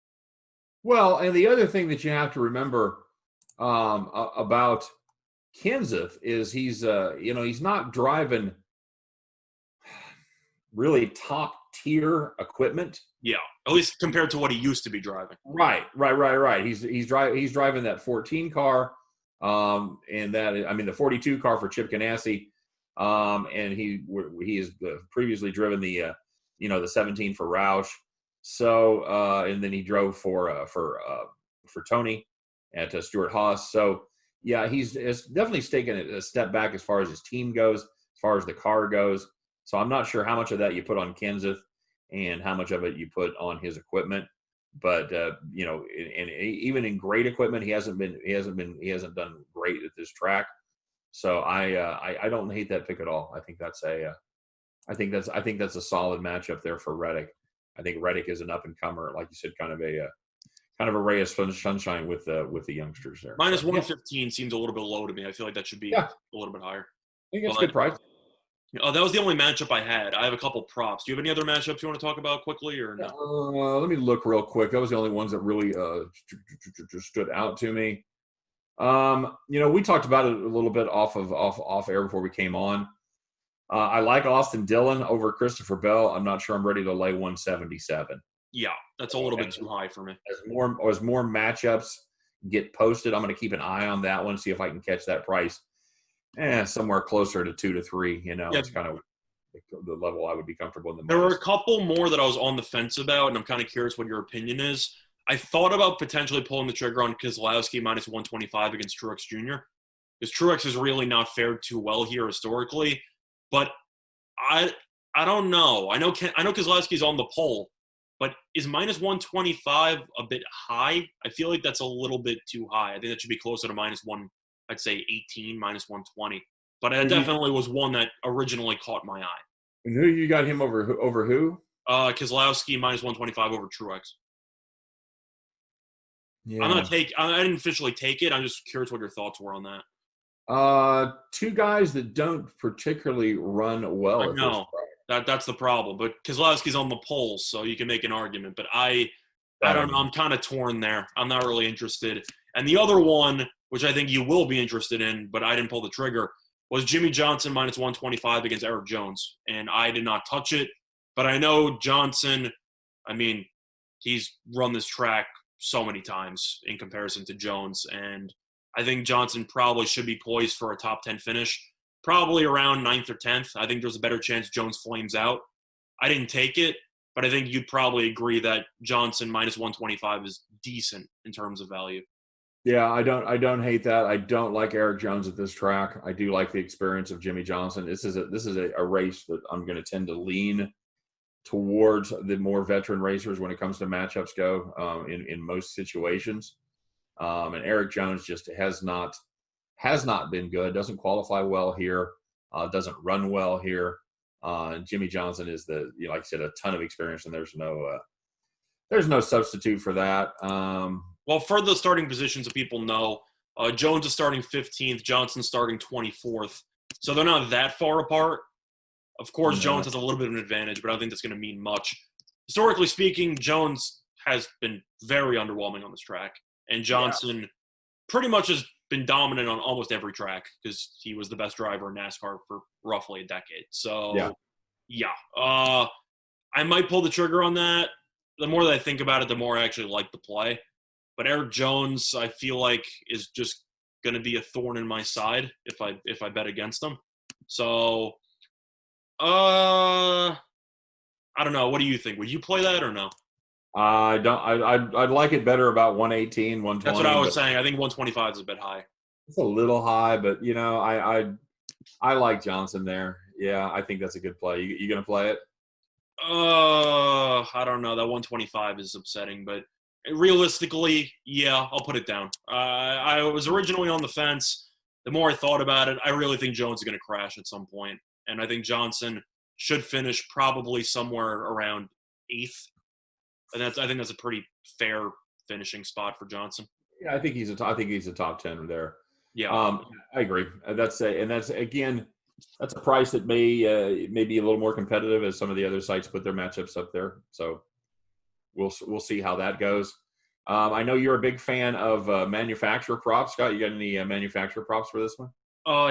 Well, and the other thing that you have to remember about Kenseth is he's not driving really top tier equiment. Yeah, at least compared to what he used to be driving. Right. He's driving that 14 car, and the 42 car for Chip Ganassi, and he has previously driven the 17 for Roush. So and then he drove for Tony at Stuart Haas. So yeah, it's definitely taken a step back as far as his team goes, as far as the car goes. So I'm not sure how much of that you put on Kenseth and how much of it you put on his equipment. But and even in great equipment, he hasn't done great at this track. So I don't hate that pick at all. I think that's a solid matchup there for Reddick. I think Reddick is an up and comer, like you said, kind of a ray of sunshine with the youngsters there. Minus 115 seems a little bit low to me. I feel like that should be a little bit higher. I think it's a good price. That was the only matchup I had. I have a couple props. Do you have any other matchups you want to talk about quickly, or no? Let me look real quick. That was the only ones that really stood out to me. We talked about it a little bit off air before we came on. I like Austin Dillon over Christopher Bell. I'm not sure I'm ready to lay 177. Yeah, that's a little bit too high for me. As more matchups get posted, I'm going to keep an eye on that one, see if I can catch that price. Somewhere closer to 2 to 3. It's kind of the level I would be comfortable in. There were a couple more that I was on the fence about, and I'm kind of curious what your opinion is. I thought about potentially pulling the trigger on Keselowski minus 125 against Truex Jr. because Truex has really not fared too well here historically. But I don't know. I know Keselowski's on the pole, but is minus 125 a bit high? I feel like that's a little bit too high. I think that should be closer to minus 1, I'd say 18, minus 120. But it definitely was one that originally caught my eye. And who you got him over who? Keselowski minus 125 over Truex. Yeah. I didn't officially take it. I'm just curious what your thoughts were on that. Two guys that don't particularly run well. I know that's the problem. But Keselowski's on the pole, so you can make an argument. But I don't know. I'm kind of torn there. I'm not really interested. And the other one, which I think you will be interested in, but I didn't pull the trigger, was Jimmy Johnson minus 125 against Eric Jones. And I did not touch it. But I know Johnson, he's run this track so many times in comparison to Jones. And I think Johnson probably should be poised for a top 10 finish, probably around 9th or 10th. I think there's a better chance Jones flames out. I didn't take it, but I think you'd probably agree that Johnson minus 125 is decent in terms of value. Yeah, I don't hate that. I don't like Eric Jones at this track. I do like the experience of Jimmy Johnson. This is a race that I'm going to tend to lean towards the more veteran racers when it comes to matchups go in most situations. And Eric Jones just has not been good. Doesn't qualify well here. Doesn't run well here. Jimmy Johnson is like I said, a ton of experience, and there's no substitute for that. Well, for the starting positions that people know, Jones is starting 15th, Johnson starting 24th. So they're not that far apart. Of course, Jones has a little bit of an advantage, but I don't think that's going to mean much. Historically speaking, Jones has been very underwhelming on this track. And Johnson pretty much has been dominant on almost every track because he was the best driver in NASCAR for roughly a decade. So, I might pull the trigger on that. The more that I think about it, the more I actually like the play. But Eric Jones, I feel like, is just going to be a thorn in my side if I bet against him. So, I don't know. What do you think? Would you play that or no? I don't. I'd like it better about 118, 120. That's what I was saying. I think 125 is a bit high. It's a little high, but I like Johnson there. Yeah, I think that's a good play. You gonna play it? I don't know. That 125 is upsetting, but realistically, yeah, I'll put it down. I was originally on the fence. The more I thought about it, I really think Jones is going to crash at some point, and I think Johnson should finish probably somewhere around 8th. And I think that's a pretty fair finishing spot for Johnson. Yeah, I think he's a top 10 there. Yeah, I agree. That's a price that may be a little more competitive as some of the other sites put their matchups up there. So we'll see how that goes. I know you're a big fan of manufacturer props. Scott, you got any manufacturer props for this one?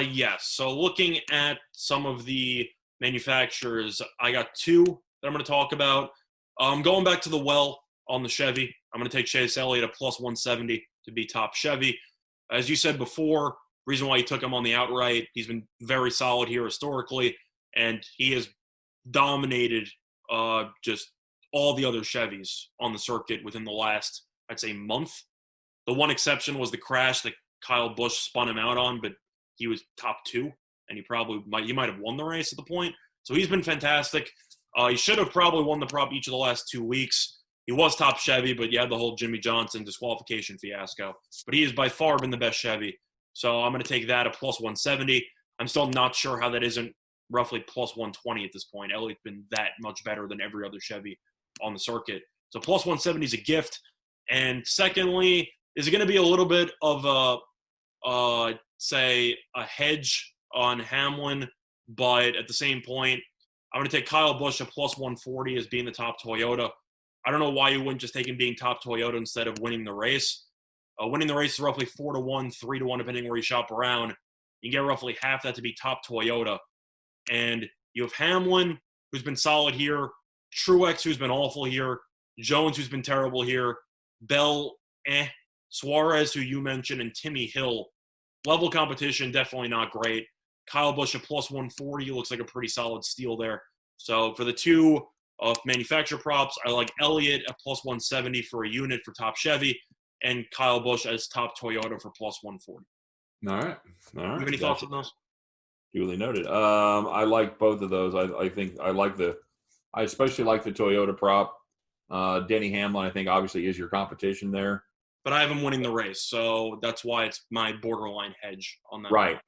Yes. So looking at some of the manufacturers, I got 2 that I'm going to talk about. Going back to the well on the Chevy, I'm going to take Chase Elliott at plus 170 to be top Chevy. As you said before, reason why you took him on the outright, he's been very solid here historically, and he has dominated just all the other Chevys on the circuit within the last, I'd say, month. The one exception was the crash that Kyle Busch spun him out on, but he was top 2, and he might have won the race at the point. So he's been fantastic. He should have probably won the prop each of the last 2 weeks. He was top Chevy, but you had the whole Jimmy Johnson disqualification fiasco. But he has by far been the best Chevy. So I'm going to take that at plus 170. I'm still not sure how that isn't roughly plus 120 at this point. Elliott's been that much better than every other Chevy on the circuit. So plus 170 is a gift. And secondly, is it going to be a little bit of a hedge on Hamlin, but at the same point, I'm going to take Kyle Busch at plus 140 as being the top Toyota. I don't know why you wouldn't just take him being top Toyota instead of winning the race. Winning the race is roughly 4-1, 3-1, depending where you shop around. You can get roughly half that to be top Toyota. And you have Hamlin, who's been solid here, Truex, who's been awful here, Jones, who's been terrible here, Bell, Suarez, who you mentioned, and Timmy Hill. Level competition, definitely not great. Kyle Busch at plus 140 looks like a pretty solid steal there. So for the two manufacturer props, I like Elliott at plus 170 for a unit for top Chevy, and Kyle Busch as top Toyota for plus 140. All right. You have any thoughts on those? Duly noted. I like both of those. I think I especially like the Toyota prop. Denny Hamlin, I think, obviously is your competition there. But I have him winning the race, so that's why it's my borderline hedge on that. Right.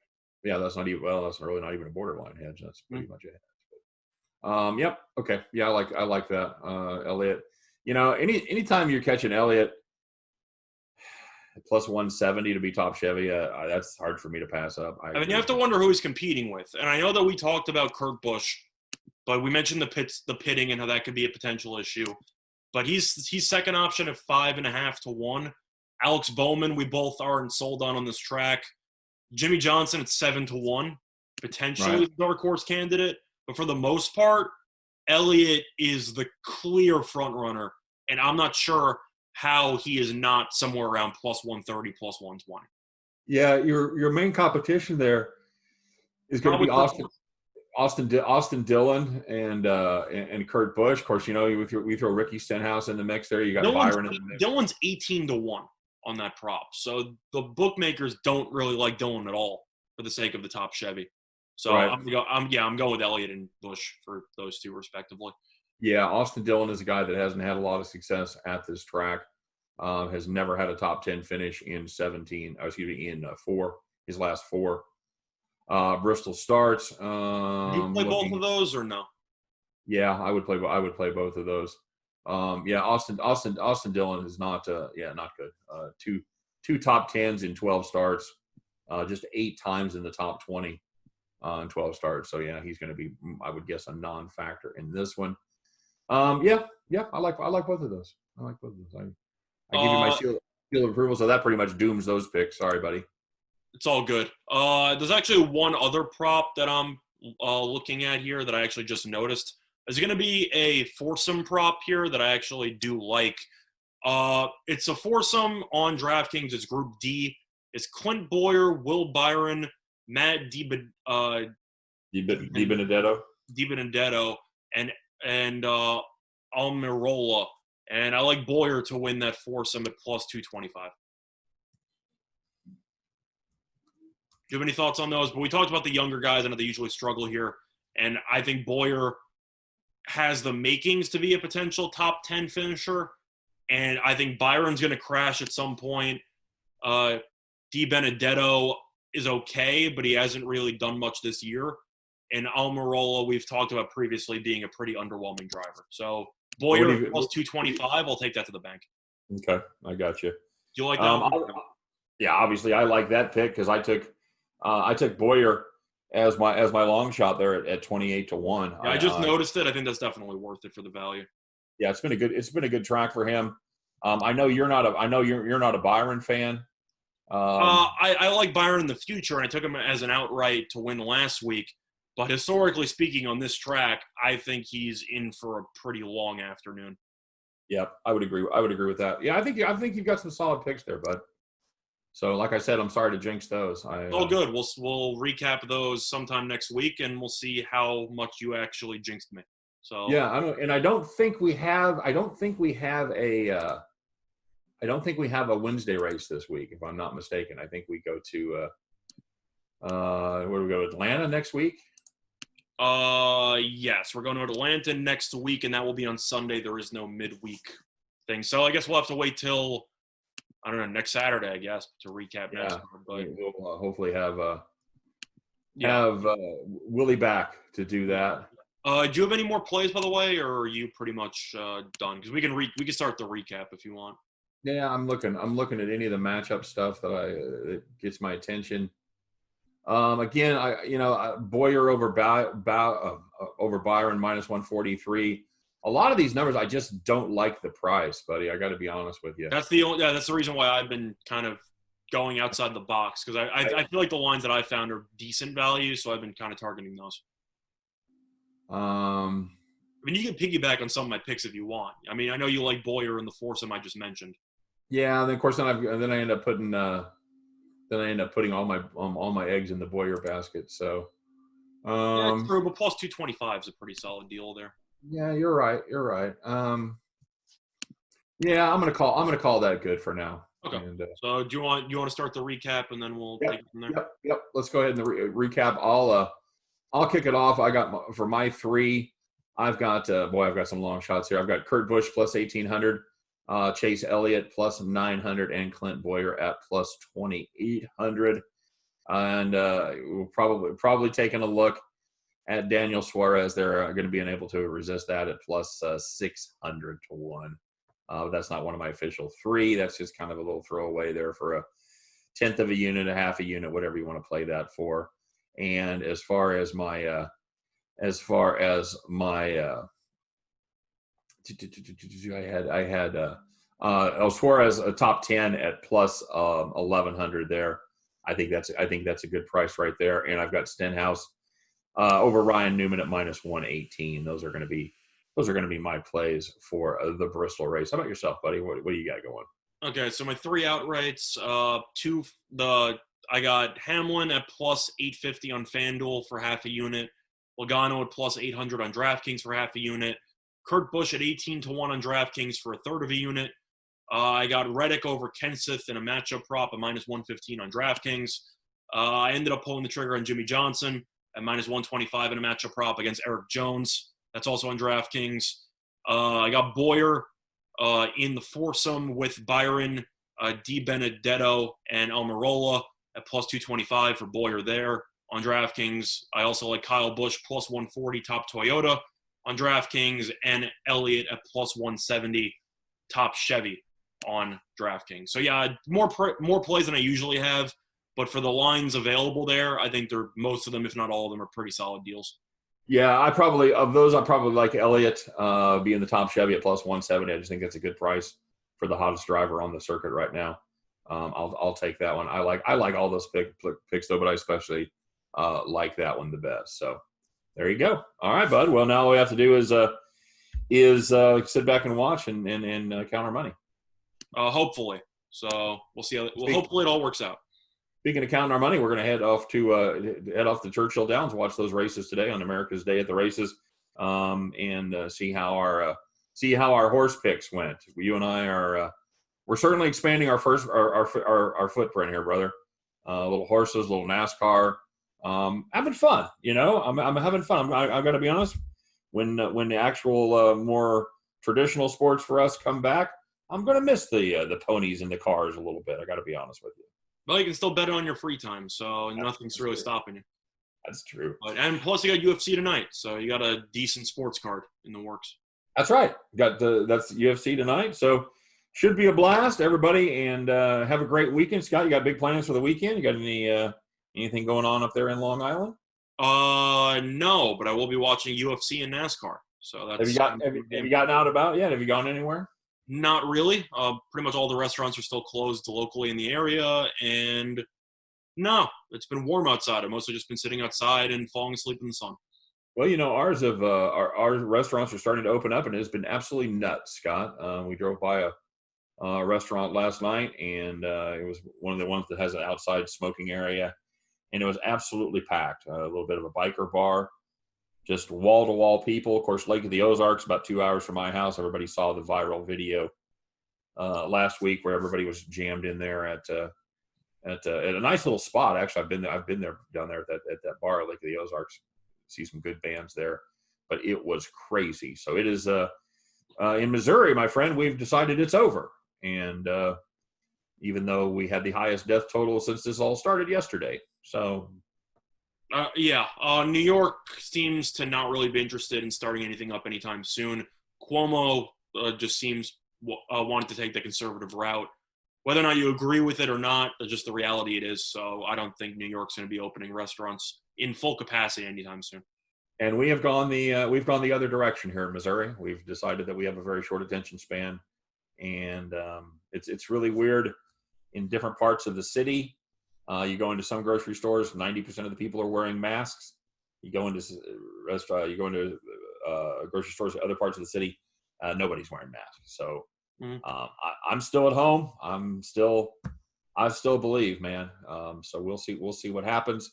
Yeah, that's really not even a borderline hedge. That's pretty much it. Yep. Okay. Yeah, I like that. Elliott. Anytime you're catching Elliott plus 170 to be top Chevy, that's hard for me to pass up. I mean, you have to wonder who he's competing with. And I know that we talked about Kurt Busch, but we mentioned the pitting and how that could be a potential issue. But he's second option at 5.5 to 1. Alex Bowman, we both aren't sold on this track. Jimmy Johnson at 7 to 1, potentially right. dark horse candidate. But for the most part, Elliott is the clear front runner, and I'm not sure how he is not somewhere around plus 130, plus 120. Yeah, your main competition there is going to be Austin Dillon and Kurt Busch. Of course, we throw Ricky Stenhouse in the mix there. You got Byron in the mix. Dillon's 18 to 1 on that prop, so the bookmakers don't really like Dillon at all for the sake of the top Chevy. So right. I'm going with Elliott and Busch for those two respectively. Yeah, Austin Dillon is a guy that hasn't had a lot of success at this track. Has never had a top 10 finish in his last four. Bristol starts. Do you play both of those or no? Yeah, I would play both of those. Austin Dillon is not good. Two top 10s in 12 starts, just 8 times in the top 20 in 12 starts. So yeah, he's going to be, I would guess, a non-factor in this one. I like both of those. I give you my seal of approval. So that pretty much dooms those picks. Sorry, buddy. It's all good. There's actually one other prop that I'm looking at here that I actually just noticed. There's going to be a foursome prop here that I actually do like. It's a foursome on DraftKings. It's Group D. It's Clint Bowyer, Will Byron, Matt DiBenedetto, and Almirola. And I like Bowyer to win that foursome at plus 225. Do you have any thoughts on those? But we talked about the younger guys. I know they usually struggle here. And I think Bowyer has the makings to be a potential top 10 finisher. And I think Byron's going to crash at some point. DiBenedetto is okay, but he hasn't really done much this year. And Almirola, we've talked about previously being a pretty underwhelming driver. So Bowyer plus 225, I'll take that to the bank. Okay, I got you. Do you like that one? Yeah, obviously I like that pick because I took Bowyer as my long shot there at 28 to 1. Yeah, I just noticed it. I think that's definitely worth it for the value. Yeah, it's been a good track for him. I know you're not a Byron fan. I like Byron in the future, and I took him as an outright to win last week. But historically speaking, on this track, I think he's in for a pretty long afternoon. Yeah, I would agree with that. Yeah, I think you've got some solid picks there, bud. So, like I said, I'm sorry to jinx those. Oh, good. We'll recap those sometime next week, and we'll see how much you actually jinxed me. So yeah, I don't think we have a Wednesday race this week, if I'm not mistaken. I think we go to where do we go? Atlanta next week. Yes, we're going to Atlanta next week, and that will be on Sunday. There is no midweek thing, so I guess we'll have to wait till next Saturday, I guess, to recap NASCAR. But we'll hopefully have Willie back to do that. Do you have any more plays, by the way, or are you pretty much done? Because we can start the recap if you want. Yeah, I'm looking at any of the matchup stuff that gets my attention. Again, Bowyer over Byron minus 143. a lot of these numbers, I just don't like the price, buddy. I got to be honest with you. That's the reason why I've been kind of going outside the box, because I feel like the lines that I found are decent value, so I've been kind of targeting those. I mean, you can piggyback on some of my picks if you want. I mean, I know you like Boyer and the foursome I just mentioned. Yeah, and then of course then I end up putting all my eggs in the Boyer basket. So Yeah, it's true, but plus 225 is a pretty solid deal there. yeah, you're right. Yeah, I'm gonna call that good for now. Okay. And, so do you want to start the recap and then we'll take it from there? Yep. Let's go ahead and recap. I'll kick it off. I got for my three. I've got I've got some long shots here. I've got Kurt Busch plus 1,800, Chase Elliott plus 900, and Clint Boyer at plus 2,800. And we'll probably taking a look at Daniel Suarez. They're going to be unable to resist that at plus 600 to 1. That's not one of my official three. That's just kind of a little throwaway there for a tenth of a unit, a half a unit, whatever you want to play that for. And as far as my I had Suarez a top 10 at plus 1,100 there. I think that's a good price right there. And I've got Stenhouse over Ryan Newman at minus 118. Those are going to be my plays for the Bristol race. How about yourself, buddy? What do you got going? Okay, so my three outrights, I got Hamlin at plus 850 on FanDuel for half a unit, Logano at plus 800 on DraftKings for half a unit, Kurt Busch at 18 to 1 on DraftKings for a third of a unit. I got Reddick over Kenseth in a matchup prop at minus 115 on DraftKings. I ended up pulling the trigger on Jimmy Johnson at minus 125 in a matchup prop against Eric Jones. That's also on DraftKings. I got Boyer in the foursome with Byron, Di Benedetto, and Almirola at plus 225 for Boyer there on DraftKings. I also like Kyle Busch plus 140 top Toyota on DraftKings, and Elliott at plus 170 top Chevy on DraftKings. So yeah, more plays than I usually have, but for the lines available there, I think most of them, if not all of them, are pretty solid deals. Yeah, I probably like Elliott being the top Chevy at plus 170. I just think that's a good price for the hottest driver on the circuit right now. I'll take that one. I like all those picks though, but I especially like that one the best. So there you go. All right, bud. Well, now all we have to do is sit back and watch and count our money. Hopefully. So we'll see. Hopefully it all works out. Speaking of counting our money, we're going to head off to Churchill Downs, watch those races today on America's Day at the Races, and see how our horse picks went. You and I we're certainly expanding our footprint here, brother. Little horses, little NASCAR, having fun. I'm having fun. I've got to be honest. When the actual more traditional sports for us come back, I'm going to miss the ponies and the cars a little bit. I got to be honest with you. Well, you can still bet it on your free time, so nothing's really stopping you. That's true. And plus, you got UFC tonight, so you got a decent sports card in the works. That's right. That's UFC tonight, so should be a blast, everybody, and have a great weekend. Scott, you got big plans for the weekend? You got anything going on up there in Long Island? No, but I will be watching UFC and NASCAR. So that's. Have you gotten out about yet? Have you gone anywhere? Not really. Pretty much all the restaurants are still closed locally in the area, and no, it's been warm outside. I've mostly just been sitting outside and falling asleep in the sun. Well, our restaurants are starting to open up, and it's been absolutely nuts, Scott. We drove by a restaurant last night, and it was one of the ones that has an outside smoking area, and it was absolutely packed. A little bit of a biker bar. Just wall-to-wall people. Of course, Lake of the Ozarks, about 2 hours from my house. Everybody saw the viral video last week where everybody was jammed in there at a nice little spot. Actually, I've been there down there at that bar, Lake of the Ozarks. See some good bands there, but it was crazy. So it is in Missouri, my friend. We've decided it's over, and even though we had the highest death total since this all started yesterday, so. New York seems to not really be interested in starting anything up anytime soon. Cuomo just seems wanted to take the conservative route. Whether or not you agree with it or not, that's just the reality it is. So I don't think New York's going to be opening restaurants in full capacity anytime soon. And we've gone the other direction here in Missouri. We've decided that we have a very short attention span, and it's really weird in different parts of the city. You go into some grocery stores, 90% of the people are wearing masks. You go into grocery stores in other parts of the city, nobody's wearing masks. So I'm still at home. I still believe, man. So we'll see what happens.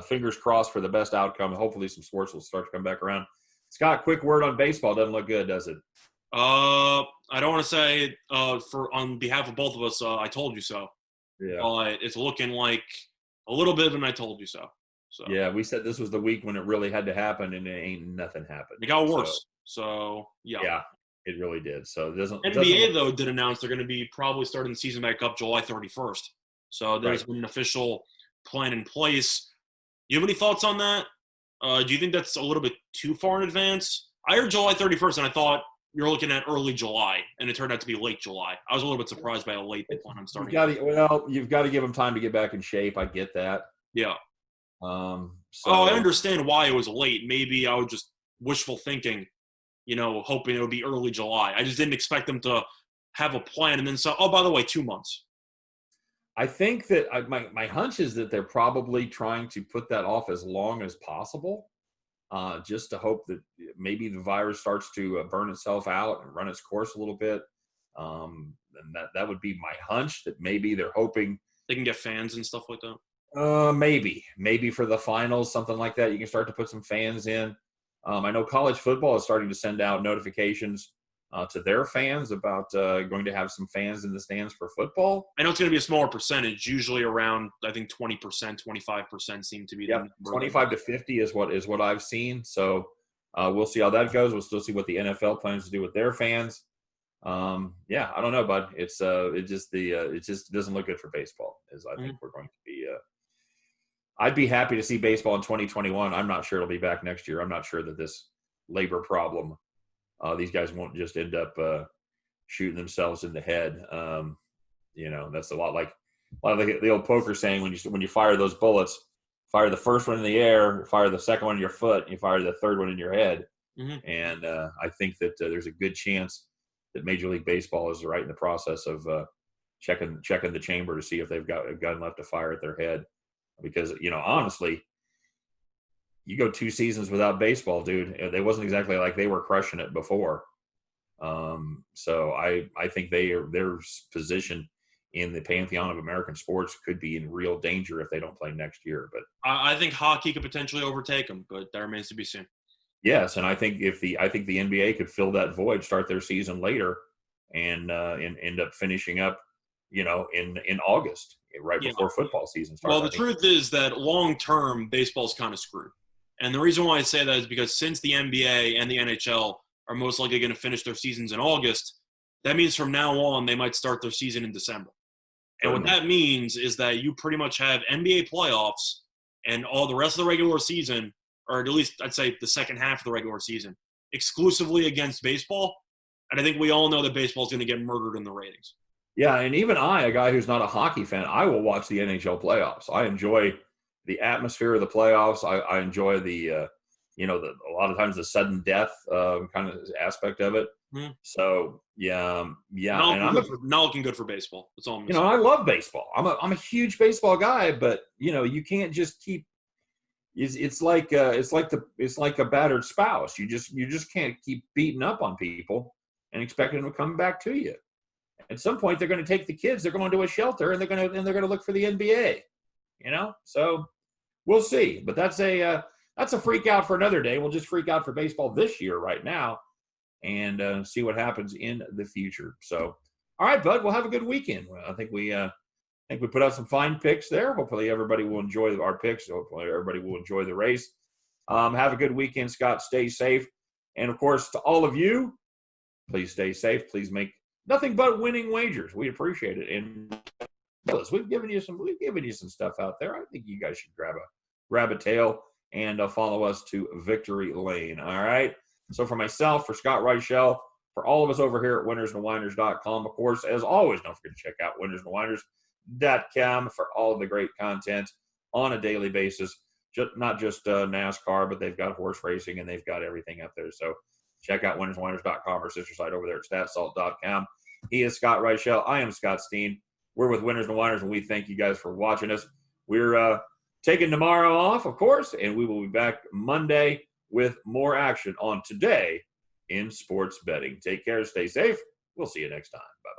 Fingers crossed for the best outcome. Hopefully some sports will start to come back around. Scott, quick word on baseball. Doesn't look good, does it? I don't want to say on behalf of both of us, I told you so. Yeah. But it's looking like a little bit of an I told you so. So yeah, we said this was the week when it really had to happen, and it ain't nothing happened. It got worse. So yeah. Yeah, it really did. So it doesn't. NBA though did announce they're going to be probably starting the season back up July 31st. So there's been an official plan in place. You have any thoughts on that? Do you think that's a little bit too far in advance? I heard July 31st, and I thought you're looking at early July, and it turned out to be late July. I was a little bit surprised by how late they plan on starting. You've got to give them time to get back in shape. I get that. Yeah. So, I understand why it was late. Maybe I was just wishful thinking, hoping it would be early July. I just didn't expect them to have a plan and then say, oh, by the way, 2 months. I think that my hunch is that they're probably trying to put that off as long as possible, just to hope that maybe the virus starts to burn itself out and run its course a little bit. And that would be my hunch, that maybe they're hoping they can get fans and stuff like that. Maybe for the finals, something like that. You can start to put some fans in. I know college football is starting to send out notifications to their fans about going to have some fans in the stands for football. I know it's going to be a smaller percentage, usually around, I think 20%, 25% seem to be. Yeah, 25 to 50 is what I've seen. So we'll see how that goes. We'll still see what the NFL plans to do with their fans. Yeah, I don't know, bud. It just doesn't look good for baseball. I think we're going to be. I'd be happy to see baseball in 2021. I'm not sure it'll be back next year. I'm not sure that this labor problem, these guys won't just end up shooting themselves in the head. That's a lot like the old poker saying, when you fire those bullets, fire the first one in the air, fire the second one in your foot, and you fire the third one in your head. Mm-hmm. And I think that there's a good chance that Major League Baseball is right in the process of checking the chamber to see if they've got a gun left to fire at their head. Because, honestly, you go 2 seasons without baseball, dude. It wasn't exactly like they were crushing it before. So I think their position in the pantheon of American sports could be in real danger if they don't play next year. But I think hockey could potentially overtake them, but that remains to be seen. Yes, and I think the NBA could fill that void, start their season later, and end up finishing up, in August, right before football season starts. Well, the truth is that long-term, baseball's kind of screwed. And the reason why I say that is because since the NBA and the NHL are most likely going to finish their seasons in August, that means from now on they might start their season in December. And what that means is that you pretty much have NBA playoffs and all the rest of the regular season, or at least I'd say the second half of the regular season, exclusively against baseball. And I think we all know that baseball's going to get murdered in the ratings. Yeah, and even a guy who's not a hockey fan, I will watch the NHL playoffs. I enjoy the atmosphere of the playoffs. I enjoy the, a lot of times the sudden death kind of aspect of it. Mm-hmm. So yeah. Not looking good for baseball. That's all I'm saying. I love baseball. I'm a huge baseball guy, but you can't just keep. It's like a battered spouse. You just can't keep beating up on people and expecting them to come back to you. At some point, they're going to take the kids. They're going to a shelter, and they're going to look for the NBA. So we'll see. But that's a freak out for another day. We'll just freak out for baseball this year, right now, and see what happens in the future. So, all right, bud. We'll have a good weekend. I think we put out some fine picks there. Hopefully, everybody will enjoy our picks. Hopefully, everybody will enjoy the race. Have a good weekend, Scott. Stay safe, and of course, to all of you, please stay safe. Please make nothing but winning wagers. We appreciate it. And we've given you some stuff out there. I think you guys should grab a tail and follow us to victory lane. All right. So for myself, for Scott Reichel, for all of us over here at winnersandwhiners.com, of course, as always, don't forget to check out winnersandwhiners.com for all of the great content on a daily basis. not just NASCAR, but they've got horse racing and they've got everything up there. So check out winnersandwiners.com, our sister site over there at statsalt.com. He is Scott Reichel. I am Scott Steen. We're with Winners and Winers, and we thank you guys for watching us. We're taking tomorrow off, of course, and we will be back Monday with more action on Today in Sports Betting. Take care. Stay safe. We'll see you next time. Bye.